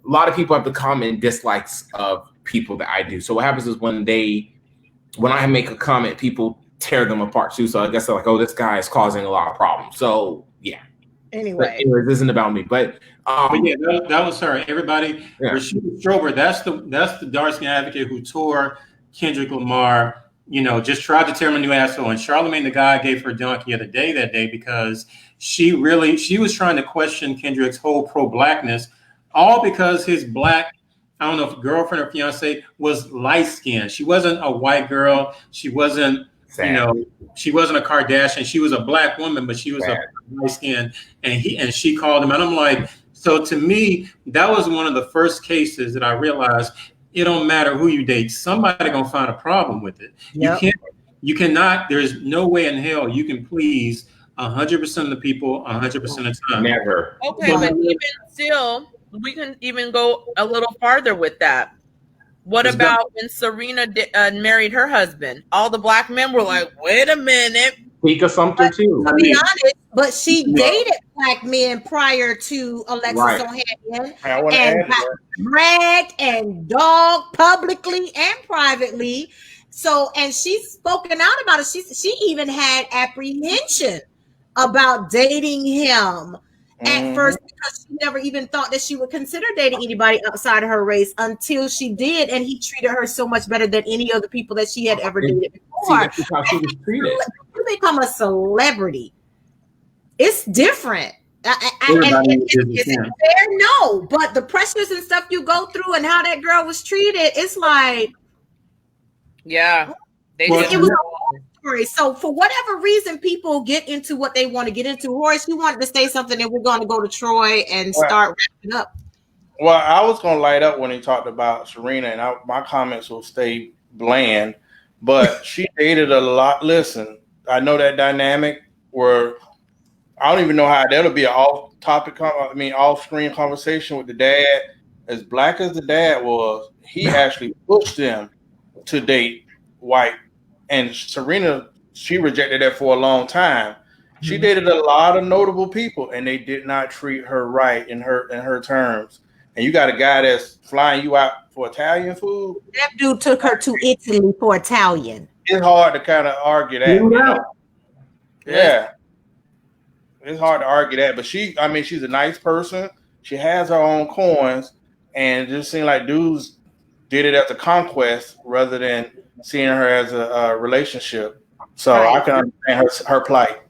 a lot of people have to comment dislikes of people that I do. So what happens is when I make a comment, people tear them apart too. So I guess they're like, oh, this guy is causing a lot of problems. So yeah. Anyway, this isn't about me, but yeah, that was her. Everybody, Rashida Strober, that's the dark skin advocate who tore Kendrick Lamar. Just tried to tear him a new asshole. And Charlamagne the God gave her donkey of the day that day because she was trying to question Kendrick's whole pro-blackness, all because his black, I don't know if girlfriend or fiance was light skinned. She wasn't a white girl. She wasn't. She wasn't a Kardashian. She was a black woman, but she was a light skin, and she called him. And I'm like, so to me, that was one of the first cases that I realized it don't matter who you date. Somebody gonna find a problem with it. Yep. You cannot. There's no way in hell you can please 100% of the people 100% of the time. Never. Okay, but even still, we can even go a little farther with that. What about when Serena married her husband? All the black men were like, wait a minute. Tika Sumter too. To be honest, but she dated black men prior to Alexis Ohanian and bragged and dogged publicly and privately. So, and she's spoken out about it. She even had apprehension about dating him at first because she never even thought that she would consider dating anybody outside of her race until she did, and he treated her so much better than any of the people that she had ever dated before. That's how she was treated. You become a celebrity. It's different. Is it fair? No, but the pressures and stuff you go through and how that girl was treated, it's like, yeah, it was a story. So for whatever reason, people get into what they want to get into. Horace, you wanted to say something, and we're going to go to Troy and start wrapping up. Well, I was going to light up when he talked about Serena, and my comments will stay bland, but she dated a lot. Listen, I know that dynamic where I don't even know how that'll be an off-screen conversation with the dad. As black as the dad was, he actually pushed them to date white. And Serena, she rejected that for a long time. She dated a lot of notable people, and they did not treat her right in her terms. And you got a guy that's flying you out for Italian food. That dude took her to Italy for Italian. It's hard to kind of argue that. Yeah. It's hard to argue that. But she's a nice person. She has her own coins. And it just seemed like dudes did it as a conquest rather than seeing her as a relationship. So I can understand her plight.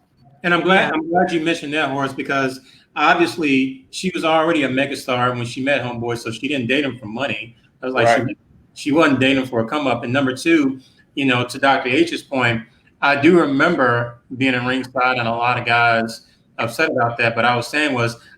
And I'm glad you mentioned that, Horace, because obviously she was already a megastar when she met Homeboy, so she didn't date him for money. I was like, she wasn't dating for a come up. And number two, to Dr. H's point, I do remember being in ringside and a lot of guys upset about that. But I was saying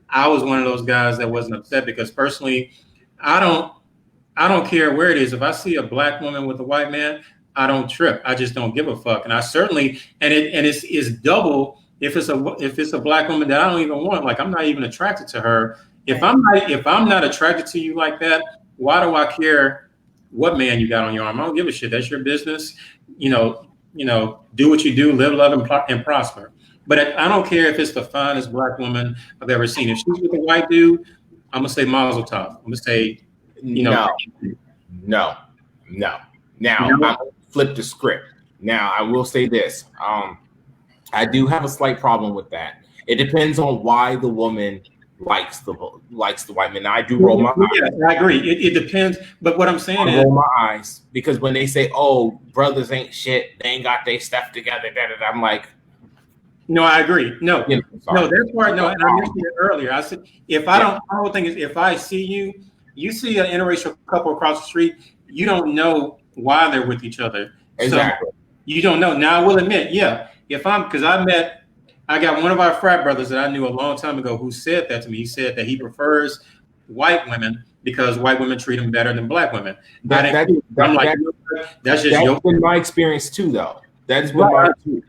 I was one of those guys that wasn't upset because personally, I don't care where it is. If I see a black woman with a white man, I don't trip. I just don't give a fuck. And I certainly, it's double if it's a black woman that I don't even want. Like, I'm not even attracted to her. If I'm not attracted to you like that, why do I care what man you got on your arm? I don't give a shit. That's your business. Do what you do, live, love, and prosper. But I don't care if it's the finest black woman I've ever seen. If she's with a white dude, I'm gonna say Mazel Tov. I'm gonna say, No. Now, I'm gonna flip the script. Now, I will say this. I do have a slight problem with that. It depends on why the woman likes the white man. Now, I do roll my eyes. Yeah, I agree. It depends. But what I'm saying is, roll my eyes because when they say, "Oh, brothers ain't shit. They ain't got their stuff together," I'm like, no, I agree. No, that's part. No, and I mentioned it earlier. I said, my whole thing is, if I see you see an interracial couple across the street, you don't know why they're with each other. Exactly. So you don't know. Now, I will admit, I got one of our frat brothers that I knew a long time ago who said that to me. He said that he prefers white women because white women treat him better than black women. That's been my experience too, though. That's been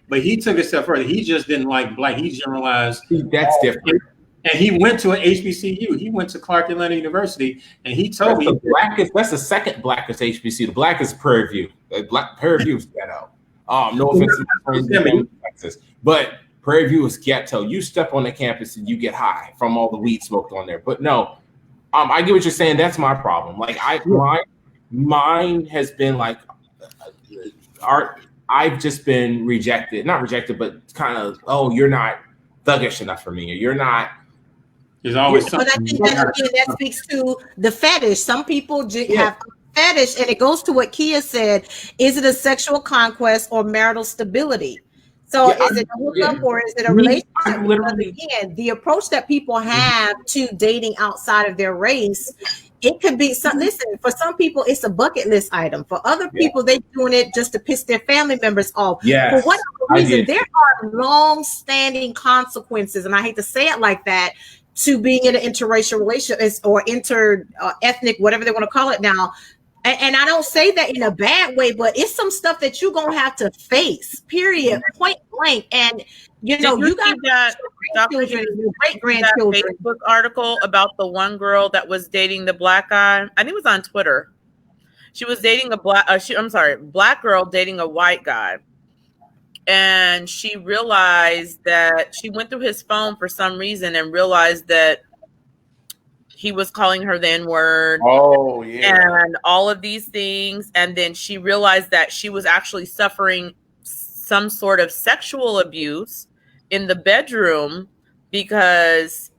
but he took it a step further. He just didn't like black. He generalized. That's different. And he went to an HBCU. He went to Clark Atlanta University, and he told me that's the second blackest HBCU. The blackest Prairie View. Prairie View is ghetto. No offense to my friends in Texas, but Prairie View is ghetto. You step on the campus and you get high from all the weed smoked on there. But no, I get what you're saying. That's my problem. Like mine has been like I've just been rejected, not rejected, but kind of, oh, you're not thuggish enough for me, or you're not. There's always But I think that again, that speaks to the fetish. Some people have a fetish, and it goes to what Kia said. Is it a sexual conquest or marital stability? So is it a hookup or is it a relationship? Because again, the approach that people have to dating outside of their race, it could be some. Listen, for some people, it's a bucket list item. For other people, they're doing it just to piss their family members off. For whatever reason, there are long-standing consequences, and I hate to say it like that, to being in an interracial relationship or ethnic, whatever they want to call it now. And I don't say that in a bad way, but it's some stuff that you're gonna have to face, period, point blank. And you got that great grandchildren. Facebook article about the one girl that was dating the black guy. I think it was on Twitter. She was dating a black girl dating a white guy. And she realized that she went through his phone for some reason and realized that he was calling her the N-word. Oh, yeah. And all of these things. And then she realized that she was actually suffering some sort of sexual abuse in the bedroom because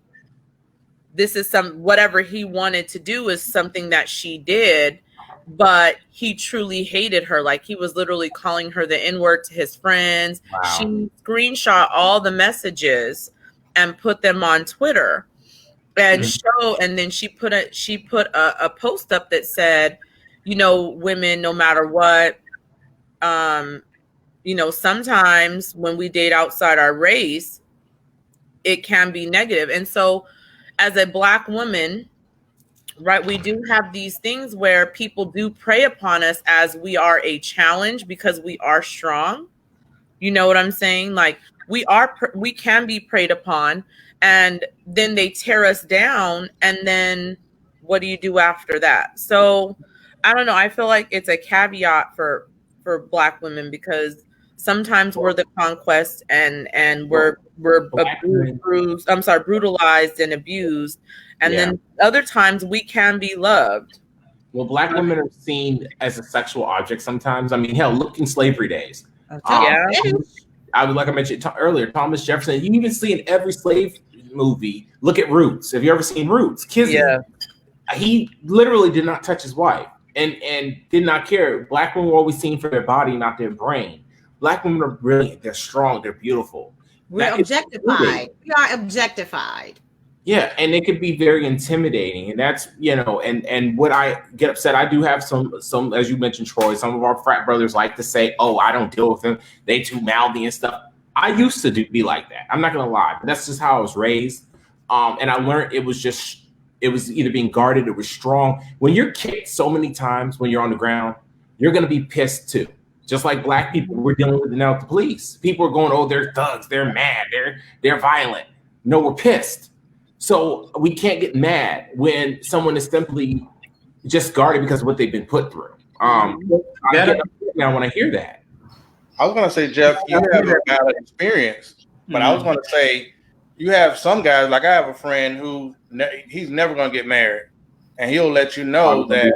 this is whatever he wanted to do is something that she did. But he truly hated her. Like, he was literally calling her the N-word to his friends. Wow. She screenshot all the messages and put them on Twitter and and then she put a post up that said, women, no matter what, sometimes when we date outside our race, it can be negative. And so as a black woman, right, we do have these things where people do prey upon us as we are a challenge because we are strong. You know what I'm saying? Like, we can be preyed upon, and then they tear us down. And then what do you do after that? So I don't know. I feel like it's a caveat for black women because sometimes we're the conquest and we're brutalized and abused. And then other times we can be loved. Well, black women are seen as a sexual object sometimes. I mean, hell, look in slavery days. Like I mentioned earlier, Thomas Jefferson, you even see in every slave movie, look at Roots. Have you ever seen Roots? He literally did not touch his wife and did not care. Black women were always seen for their body, not their brain. Black women are brilliant. They're strong. They're beautiful. We're objectified. We are objectified. Yeah, and it could be very intimidating, and that's and what I get upset. I do have some as you mentioned, Troy. Some of our frat brothers like to say, "Oh, I don't deal with them. They too mouthy and stuff." I used to be like that. I'm not gonna lie, but that's just how I was raised. And I learned it was either being guarded, it was strong. When you're kicked so many times when you're on the ground, you're gonna be pissed too. Just like black people, we're dealing with now with the police. People are going, "Oh, they're thugs. They're mad. They're violent." No, we're pissed. So we can't get mad when someone is simply just guarded because of what they've been put through. I get upset now when I hear that. I was going to say, Jeff, you have a valid experience, but I was going to say you have some guys, like I have a friend who he's never going to get married, and he'll let you know that.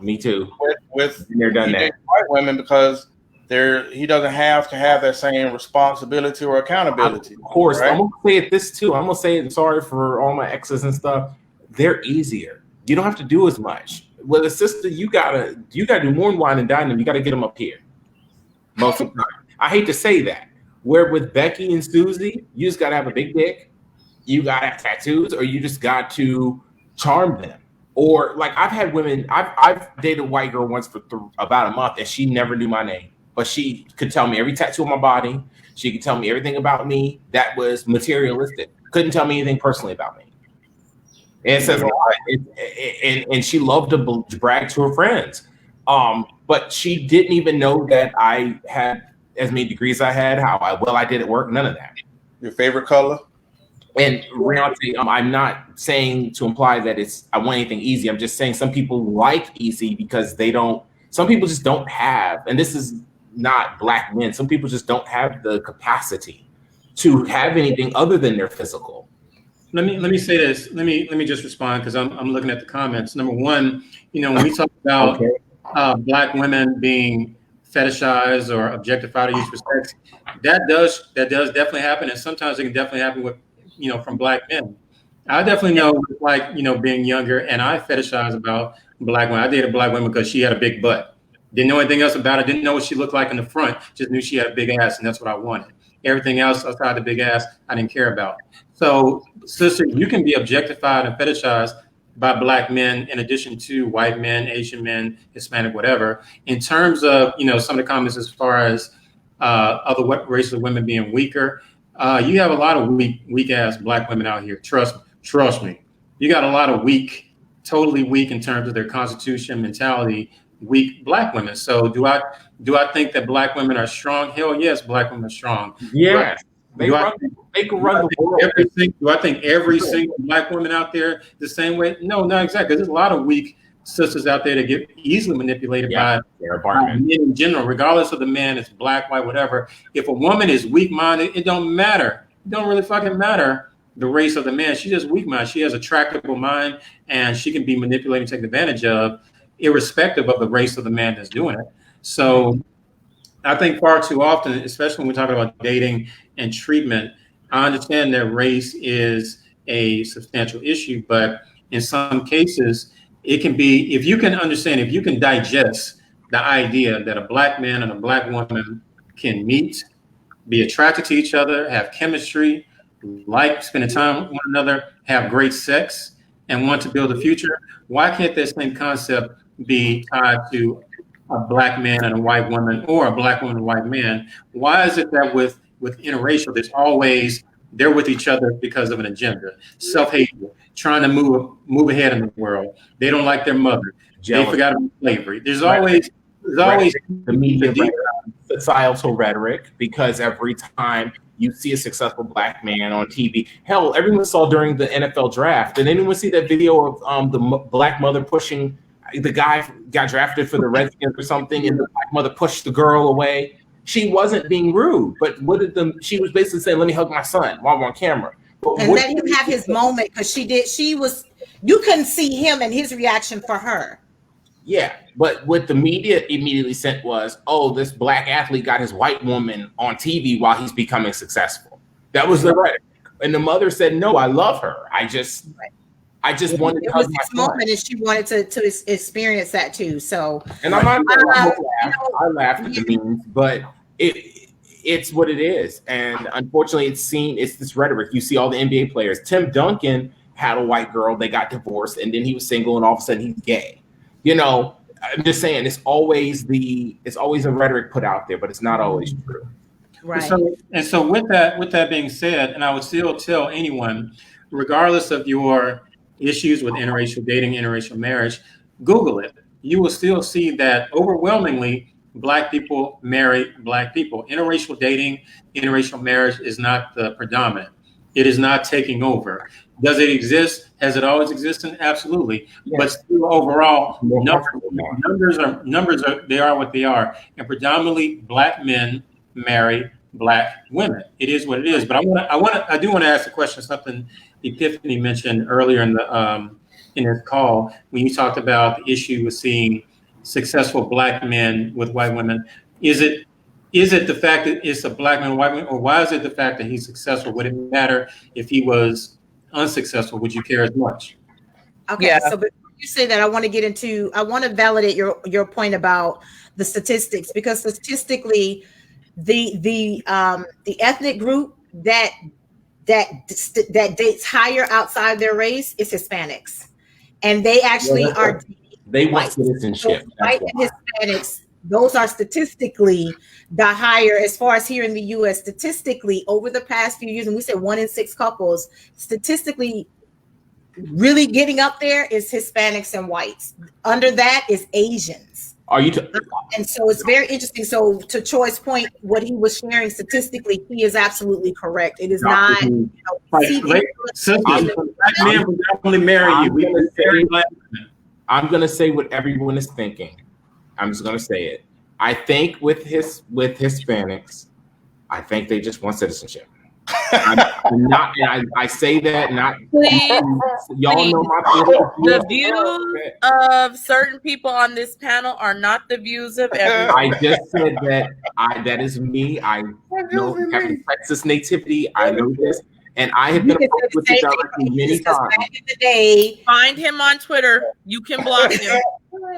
Me too. With they're done that. White women because he doesn't have to have that same responsibility or accountability. Of course, right? I'm gonna say it this too. I'm gonna say it. Sorry for all my exes and stuff. They're easier. You don't have to do as much. With a sister, you gotta do more than wine and dine them. You gotta get them up here. Most of the time, I hate to say that. Where with Becky and Susie, you just gotta have a big dick. You gotta have tattoos, or you just got to charm them. Or like I've had women. I've dated a white girl once for about a month, and she never knew my name. But she could tell me every tattoo on my body. She could tell me everything about me that was materialistic. Couldn't tell me anything personally about me. And it says a lot. And she loved to brag to her friends. But she didn't even know that I had as many degrees I had, how well I did at work, none of that. Your favorite color? And reality, I'm not saying to imply that I want anything easy. I'm just saying some people like easy because some people just don't have, and this is not black men. Some people just don't have the capacity to have anything other than their physical. Let me say this. Let me just respond because I'm looking at the comments. Number one, when we talk about black women being fetishized or objectified or used for sex. That does definitely happen, and sometimes it can definitely happen with, from Black men. I definitely know, like, being younger, and I fetishize about Black women. I dated a Black woman because she had a big butt. Didn't know anything else about her. Didn't know what she looked like in the front. Just knew she had a big ass, and that's what I wanted. Everything else outside the big ass, I didn't care about. So, sister, you can be objectified and fetishized by Black men, in addition to white men, Asian men, Hispanic, whatever. In terms of, some of the comments as far as other races of women being weaker, you have a lot of weak ass Black women out here. Trust me. You got a lot of totally weak in terms of their constitution, mentality, weak Black women. So do I think that Black women are strong? Hell yes, Black women are strong. Yeah. They can run the world. Do I think every single Black woman out there the same way? No, not exactly. There's a lot of weak sisters out there that get easily manipulated by men in general, regardless of the man, it's Black, white, whatever. If a woman is weak-minded, it don't matter. It don't really fucking matter the race of the man. She's just weak-minded. She has a tractable mind, and she can be manipulated and taken advantage of, irrespective of the race of the man that's doing it. So I think far too often, especially when we're talking about dating and treatment, I understand that race is a substantial issue, but in some cases, it can be, if you can digest the idea that a Black man and a Black woman can meet, be attracted to each other, have chemistry, like spending time with one another, have great sex, and want to build a future, why can't that same concept be tied to a Black man and a white woman, or a Black woman and a white man? Why is it that with interracial, there's always, they're with each other because of an agenda, self-hatred, trying to move ahead in the world. They don't like their mother. Jealous. They forgot about slavery. There's always the media societal rhetoric, because every time you see a successful Black man on TV, hell, everyone saw during the NFL draft. Did anyone see that video of the Black mother pushing the guy got drafted for the Redskins or something, and the Black mother pushed the girl away? She wasn't being rude, but she was basically saying, "Let me hug my son," while I'm on camera. And let him have his moment, because you couldn't see him and his reaction for her. Yeah, but what the media immediately sent was, "Oh, this Black athlete got his white woman on TV while he's becoming successful." That was the rhetoric. And the mother said, "No, I love her. I just wanted to hug my son." Moment, and she wanted to experience that too. So, and I laughed at the memes, but it's what it is. And unfortunately, it's this rhetoric. You see all the NBA players. Tim Duncan had a white girl, they got divorced, and then he was single, and all of a sudden he's gay. I'm just saying, it's always a rhetoric put out there, but it's not always true. Right. So with that being said, and I would still tell anyone, regardless of your issues with interracial dating, interracial marriage, Google it. You will still see that overwhelmingly Black people marry Black people. Interracial dating, interracial marriage is not the predominant. It is not taking over. Does it exist? Has it always existed? Absolutely. Yes. But still, overall, numbers are what they are. And predominantly Black men marry Black women. It is what it is. But I do want to ask a question, something Epiphany mentioned earlier in this call, when you talked about the issue with seeing successful Black men with white women. Is it the fact that it's a Black man and white man, or why is it the fact that he's successful? Would it matter if he was unsuccessful? Would you care as much? Okay, yeah. So before you say that, I want to validate your point about the statistics, because statistically, the ethnic group that dates higher outside their race is Hispanics, and they actually they want citizenship. So white and Hispanics, those are statistically the higher, as far as here in the U.S. Statistically, over the past few years, and we said 1 in 6 couples, statistically, really getting up there is Hispanics and whites. Under that is Asians. And so it's very interesting. So to Troy's point, what he was sharing statistically, he is absolutely correct. It is not. I'm going to say what everyone is thinking. I'm just going to say it. I think with Hispanics, I think they just want citizenship. I'm not, and I say that not. Please, Y'all know my the views of certain people on this panel are not the views of everyone. I just said that that is me. I know having Texas nativity. I know this, and I have been approached with it directly many times. Back in the day, find him on Twitter. You can block him.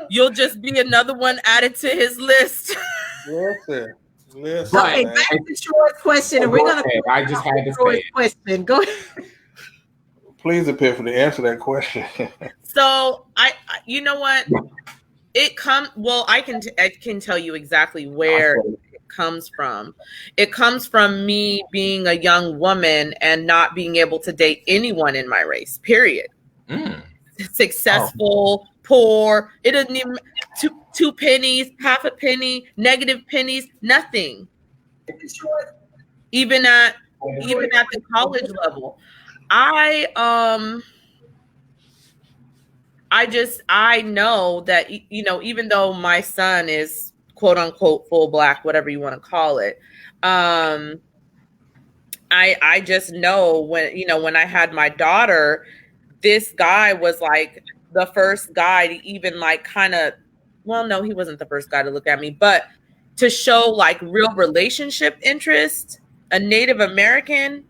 You'll just be another one added to his list. Listen. Okay, back to Troy's question, and we're gonna. I just had to Troy's question. Go ahead. Please, Epiphany, answer that question. So I you know what? It comes. Well, I can tell you exactly where it comes from. It comes from me being a young woman and not being able to date anyone in my race. Period. Successful, poor. It doesn't even two pennies, half a penny, negative pennies, nothing. Even at the college level, I know that, you know, even though my son is quote unquote full black, whatever you want to call it, I just know when I had my daughter, this guy was like the first guy to even like kind of, well, no, he wasn't the first guy to look at me, but to show like real relationship interest, a Native American.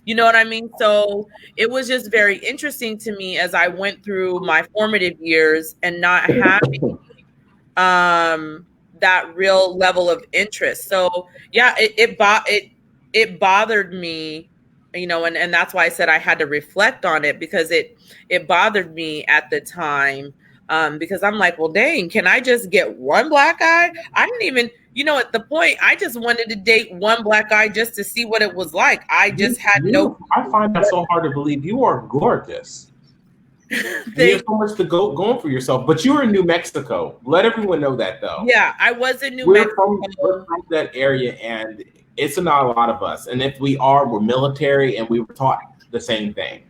You know what I mean? So it was just very interesting to me as I went through my formative years and not having that real level of interest. So yeah, it bothered me, you know, and that's why I said I had to reflect on it, because it bothered me at the time. Because I'm like, well, dang, can I just get one black guy? I didn't even, you know, at the point, I just wanted to date one black guy just to see what it was like. I just had no. I find that so hard to believe. You are gorgeous. You have so much to going for yourself, but you were in New Mexico. Let everyone know that, though. Yeah, I was in New Mexico. We're from that area, and it's not a lot of us. And if we are, we're military, and we were taught the same thing.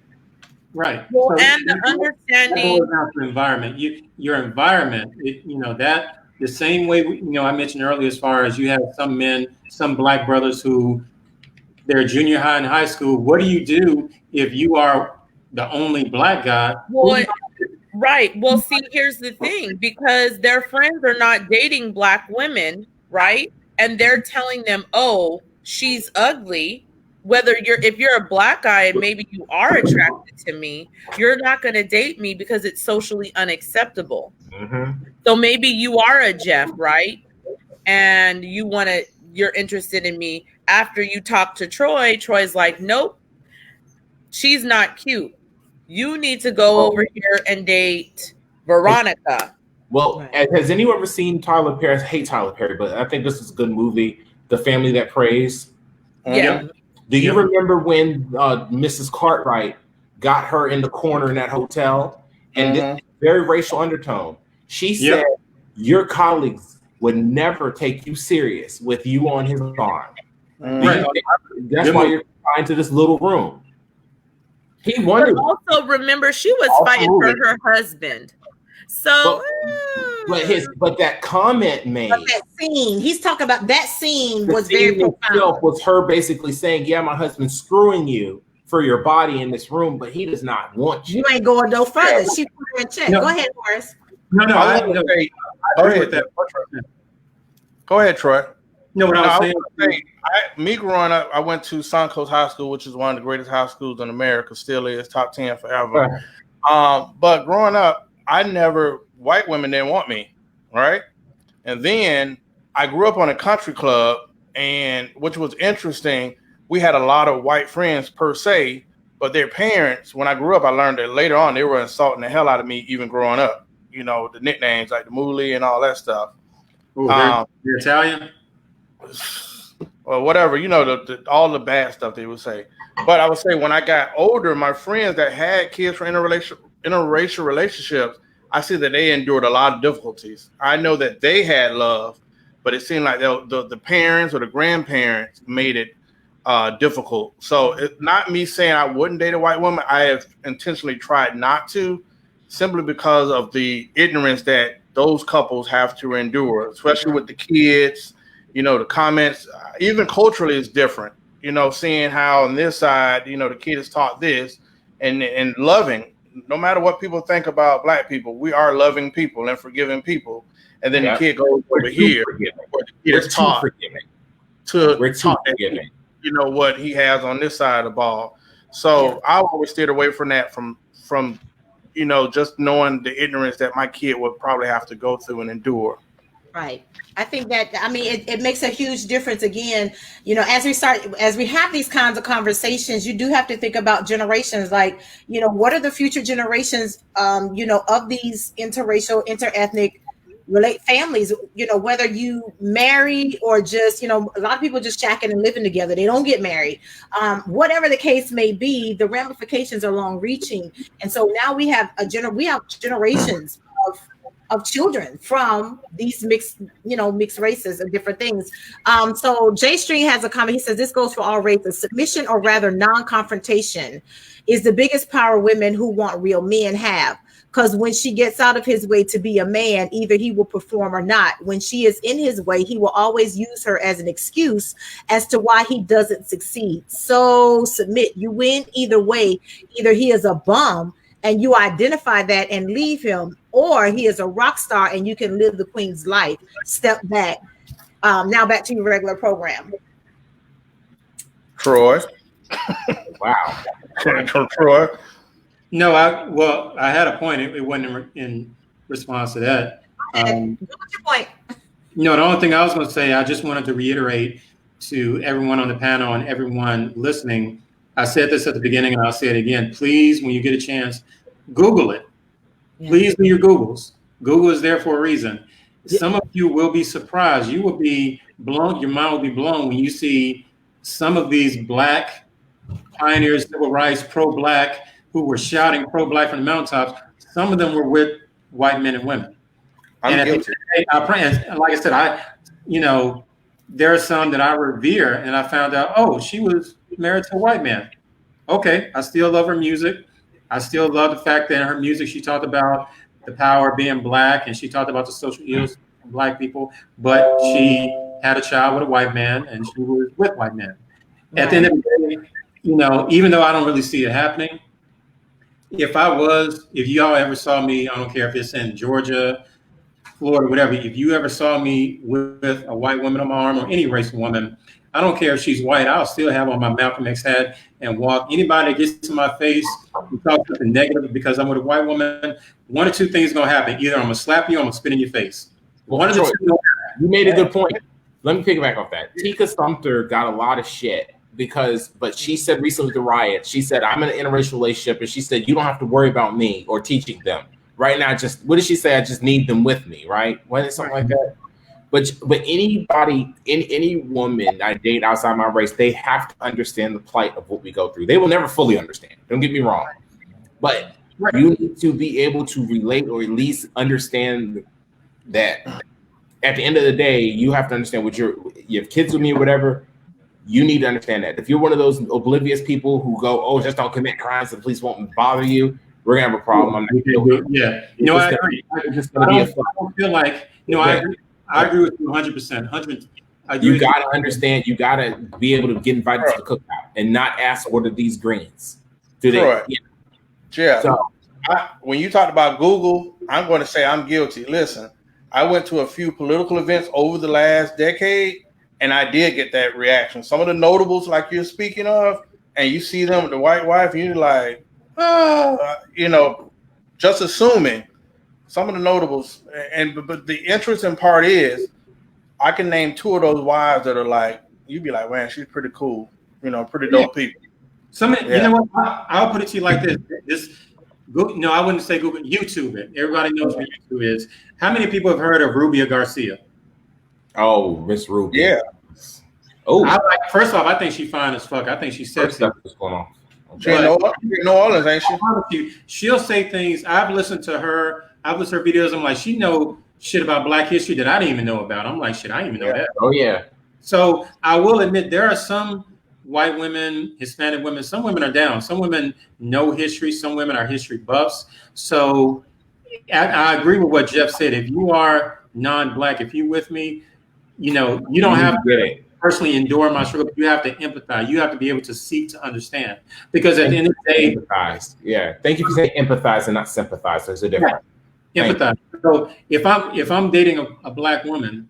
Right. Well, so and the understanding. Your environment, your environment, you know, that the same way, I mentioned earlier, as far as you have some men, some black brothers who they're junior high and high school. What do you do if you are the only black guy? Well, right. Well, see, here's the thing, because their friends are not dating black women, right? And they're telling them, oh, she's ugly. If you're a black guy and maybe you are attracted to me, you're not going to date me because it's socially unacceptable. Mm-hmm. So maybe you are a Jeff, right? And you're interested in me. After you talk to Troy's like, nope, she's not cute. You need to go over here and date Veronica. Well, has anyone ever seen Tyler Perry? I hate Tyler Perry, but I think this is a good movie, The Family That Prays. Yeah. Do you remember when Mrs. Cartwright got her in the corner in that hotel? And this very racial undertone. She said, your colleagues would never take you serious with you on his arm. Right. That's why you're confined to this little room. He wondered. But also remember, she was fighting for her husband. So, but that comment made. But that scene, he's talking about that scene was very profound. Was her basically saying, yeah, my husband's screwing you for your body in this room, but he does not want you. You ain't going no further. She put her in check. No. Go ahead, Horace. Go ahead, Troy. No, what I was saying. Me growing up, I went to Suncoast High School, which is one of the greatest high schools in America, still is, top 10 forever. But growing up, white women didn't want me, right? And then I grew up on a country club, and which was interesting, we had a lot of white friends per se, but their parents, when I grew up, I learned that later on, they were insulting the hell out of me even growing up. You know, the nicknames like the Moolie and all that stuff. Ooh, you're Italian? Or whatever, you know, all the bad stuff they would say. But I would say when I got older, my friends that had kids from interracial relationships, I see that they endured a lot of difficulties. I know that they had love, but it seemed like the parents or the grandparents made it difficult. So it's not me saying I wouldn't date a white woman. I have intentionally tried not to, simply because of the ignorance that those couples have to endure, especially with the kids. You know, the comments, even culturally, is different. You know, seeing how on this side, you know, the kid is taught this and loving, no matter what people think about black people, we are loving people and forgiving people. And then the kid goes over here where the kid is taught that, you know, what he has on this side of the ball. So I always steered away from that, from you know, just knowing the ignorance that my kid would probably have to go through and endure. Right. I think that, I mean, it makes a huge difference. Again, you know, as we have these kinds of conversations, you do have to think about generations. Like, you know, what are the future generations, you know, of these interracial, interethnic families, you know, whether you marry or just, you know, a lot of people just shacking and living together. They don't get married. Whatever the case may be, the ramifications are long reaching. And so now we have generations of children from these mixed races and different things. So Jay String has a comment. He says, this goes for all races. Submission, or rather non-confrontation, is the biggest power women who want real men have. Because when she gets out of his way to be a man, either he will perform or not. When she is in his way, he will always use her as an excuse as to why he doesn't succeed. So submit. You win either way. Either he is a bum and you identify that and leave him, or he is a rock star and you can live the queen's life. Step back. Now back to your regular program. Troy. Wow. Troy. No, I had a point. It wasn't in response to that. What's your point? No, the only thing I was going to say, I just wanted to reiterate to everyone on the panel and everyone listening. I said this at the beginning and I'll say it again. Please, when you get a chance, Google it. Please do your Googles. Google is there for a reason. Some of you will be surprised. You will be blown. Your mind will be blown when you see some of these black pioneers, civil rights, pro-black, who were shouting pro-black from the mountaintops. Some of them were with white men and women. And at the end of the day, like I said, you know, there are some that I revere, and I found out, oh, she was married to a white man. Okay, I still love her music. I still love the fact that in her music she talked about the power of being black, and she talked about the social ills of black people, but she had a child with a white man, and she was with white men. Right. At the end of the day, you know, even though I don't really see it happening, if y'all ever saw me, I don't care if it's in Georgia, Florida, whatever, if you ever saw me with a white woman on my arm or any race woman, I don't care if she's white, I'll still have on my Malcolm X hat and walk. Anybody that gets to my face and talks something negative because I'm with a white woman, one or two things are going to happen. Either I'm going to slap you or I'm going to spit in your face. One of the two. You made a good point. Let me piggyback off that. Tika Sumter got a lot of shit but she said recently with the riot, she said, I'm in an interracial relationship, and she said, you don't have to worry about me or teaching them. Right now, what did she say? I just need them with me, right? Wasn't it something like that? But anybody, any woman I date outside my race, they have to understand the plight of what we go through. They will never fully understand. Don't get me wrong. But you need to be able to relate, or at least understand that at the end of the day, you have to understand you have kids with me or whatever. You need to understand that. If you're one of those oblivious people who go, oh, just don't commit crimes, the police won't bother you, we're going to have a problem. I'm not gonna yeah. You know, I agree. I don't feel like, you know, I agree with you 100%. You got to understand, you got to be able to get invited to the cookout and not ask, what are these greens? Do they? Right. Yeah. So, when you talked about Google, I'm going to say I'm guilty. Listen, I went to a few political events over the last decade, and I did get that reaction. Some of the notables, like you're speaking of, and you see them with the white wife, and you're like, you know, just assuming. Some of the notables, but the interesting part is, I can name two of those wives that are like, you'd be like, man, she's pretty cool, you know, pretty dope people. You know what? I'll put it to you like this. No, I wouldn't say Google, YouTube it. Everybody knows what YouTube is. How many people have heard of Rubia Garcia? Oh, Miss Ruby. Yeah. Oh, first off, I think she's fine as fuck. I think she's sexy. What's going on? New Orleans, ain't she? She'll say things. I've listened to her videos. I'm like, she know shit about Black history that I didn't even know about. I'm like, shit, I didn't even know that. Oh yeah. So I will admit there are some white women, Hispanic women. Some women are down. Some women know history. Some women are history buffs. So I agree with what Jeff said. If you are non-Black, if you with me, you know, you don't have to personally endure my struggle. You have to empathize. You have to be able to seek to understand. Because at the end of the day, empathize. Yeah. Thank you for saying empathize and not sympathize. There's a difference. Yeah. Empathize. So if I'm dating a black woman,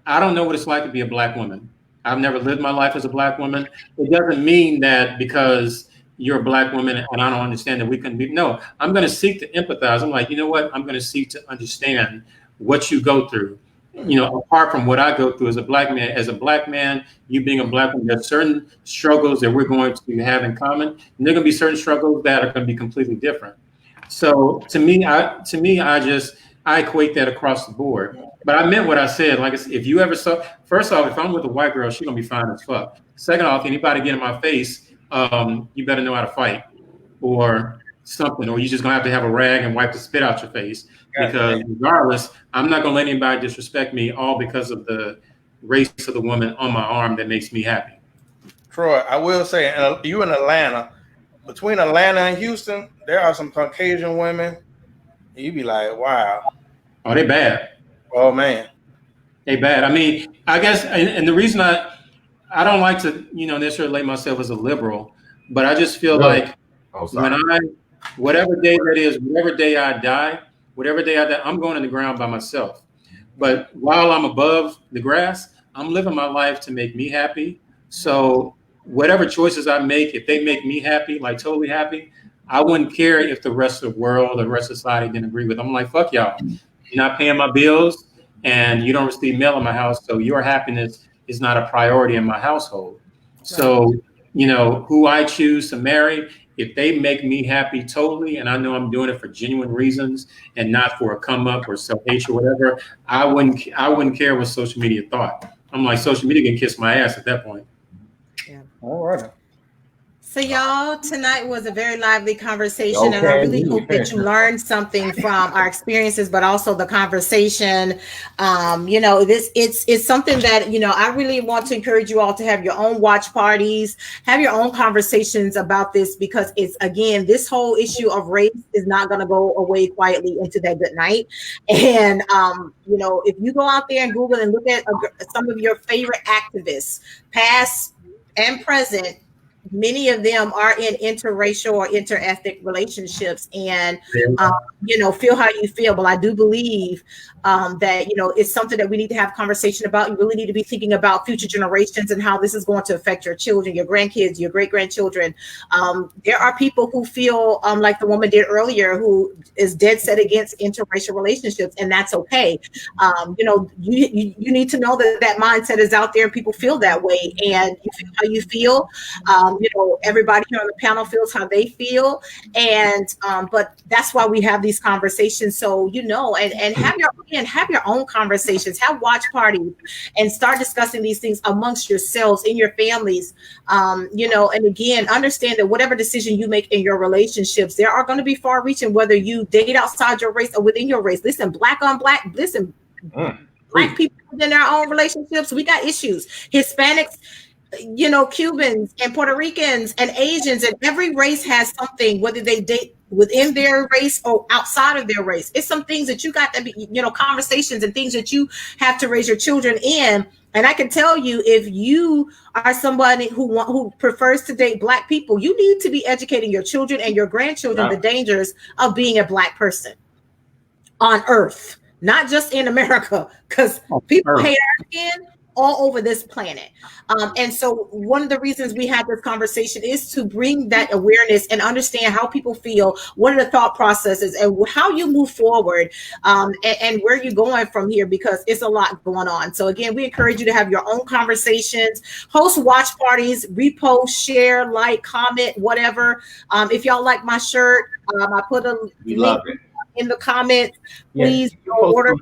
I don't know what it's like to be a black woman. I've never lived my life as a black woman. It doesn't mean that because you're a black woman and I don't understand that we can be. No, I'm going to seek to empathize. I'm like, you know what? I'm going to seek to understand what you go through. Apart from what I go through as a black man. As a black man, you being a black woman, there's certain struggles that we're going to have in common, and there are going to be certain struggles that are going to be completely different. So to me, I equate that across the board. But I meant what I said. Like, if you ever saw, first off, if I'm with a white girl, she's gonna be fine as fuck. Second off, anybody get in my face, you better know how to fight or something, or you're just gonna have to have a rag and wipe the spit out your face. Because regardless, I'm not gonna let anybody disrespect me all because of the race of the woman on my arm that makes me happy. Troy, I will say, you in Atlanta, between Atlanta and Houston, there are some Caucasian women. You be like, wow. Oh, they bad. Oh man, they bad. I mean, I guess, and the reason I don't like to, necessarily label myself as a liberal, but I just feel like whatever day that is, whatever day I die, I'm going in the ground by myself. But while I'm above the grass, I'm living my life to make me happy. So whatever choices I make, if they make me happy, like totally happy, I wouldn't care if the rest of the world or the rest of society didn't agree with them. I'm like, fuck y'all. You're not paying my bills and you don't receive mail in my house. So your happiness is not a priority in my household. Right. So, who I choose to marry, if they make me happy totally, and I know I'm doing it for genuine reasons and not for a come up or self-hatred or whatever, I wouldn't care what social media thought. I'm like, social media can kiss my ass at that point. Yeah. All right. So y'all, tonight was a very lively conversation, and I really hope that you learned something from our experiences, but also the conversation. It's something that, I really want to encourage you all to have your own watch parties, have your own conversations about this, because it's, again, this whole issue of race is not going to go away quietly into that good night. And, if you go out there and Google and look at some of your favorite activists, past and present, many of them are in interracial or interethnic relationships, and feel how you feel. But I do believe that it's something that we need to have conversation about. You really need to be thinking about future generations and how this is going to affect your children, your grandkids, your great grandchildren. There are people who feel like the woman did earlier, who is dead set against interracial relationships, and that's okay. You need to know that mindset is out there, and people feel that way, and you feel how you feel. Everybody here on the panel feels how they feel, and but that's why we have these conversations. So and have your own conversations, have watch parties, and start discussing these things amongst yourselves in your families. And again, understand that whatever decision you make in your relationships, there are going to be far-reaching, whether you date outside your race or within your race. Listen, black on black. Listen, black people within their own relationships, we got issues. Hispanics, Cubans and Puerto Ricans and Asians, and every race has something, whether they date within their race or outside of their race. It's some things that you got to be, conversations and things that you have to raise your children in. And I can tell you, if you are somebody who prefers to date black people, you need to be educating your children and your grandchildren the dangers of being a black person on Earth, not just in America, because people hate our skin all over this planet. And so one of the reasons we had this conversation is to bring that awareness and understand how people feel, what are the thought processes, and how you move forward, and where you're going from here, because it's a lot going on. So again, we encourage you to have your own conversations, host watch parties, repost, share, like, comment, whatever. If y'all like my shirt, I put a link in the comments. Please order.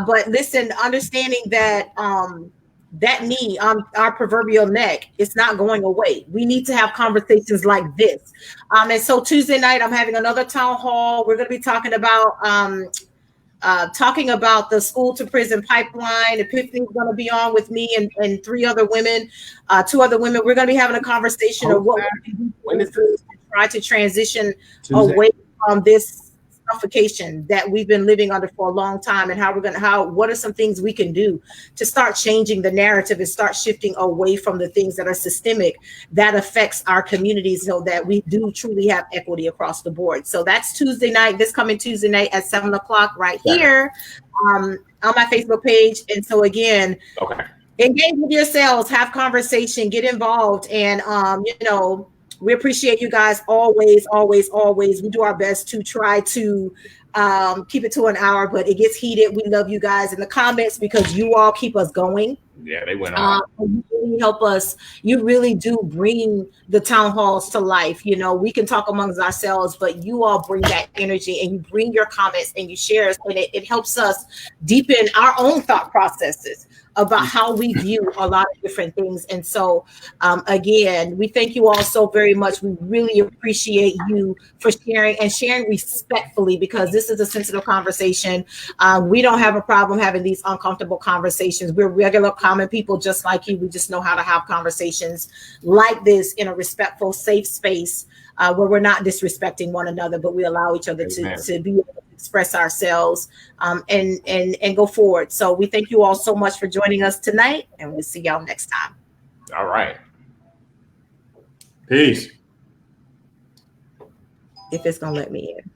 But listen, understanding that that knee on our proverbial neck, it's not going away. We need to have conversations like this. And so Tuesday night, I'm having another town hall. We're going to be talking about the school to prison pipeline. Epiphany's going to be on with me and two other women. We're going to be having a conversation of what we can do to try to transition away from this suffocation that we've been living under for a long time, and what are some things we can do to start changing the narrative and start shifting away from the things that are systemic that affects our communities, so that we do truly have equity across the board. So that's Tuesday night, this coming Tuesday night at 7:00 right here on my Facebook page. And so again, engage with yourselves, have conversation, get involved, and we appreciate you guys always. We do our best to try to keep it to an hour, but it gets heated. We love you guys in the comments because you all keep us going. Yeah, they went on. You really help us. You really do bring the town halls to life. We can talk amongst ourselves, but you all bring that energy, and you bring your comments and you share us, and it helps us deepen our own thought processes about how we view a lot of different things. And so again, we thank you all so very much. We really appreciate you for sharing respectfully, because this is a sensitive conversation. We don't have a problem having these uncomfortable conversations. We're regular common people just like you. We just know how to have conversations like this in a respectful, safe space where we're not disrespecting one another, but we allow each other to be able to express ourselves and go forward. So we thank you all so much for joining us tonight, and we'll see y'all next time. All right. Peace. If it's gonna let me in.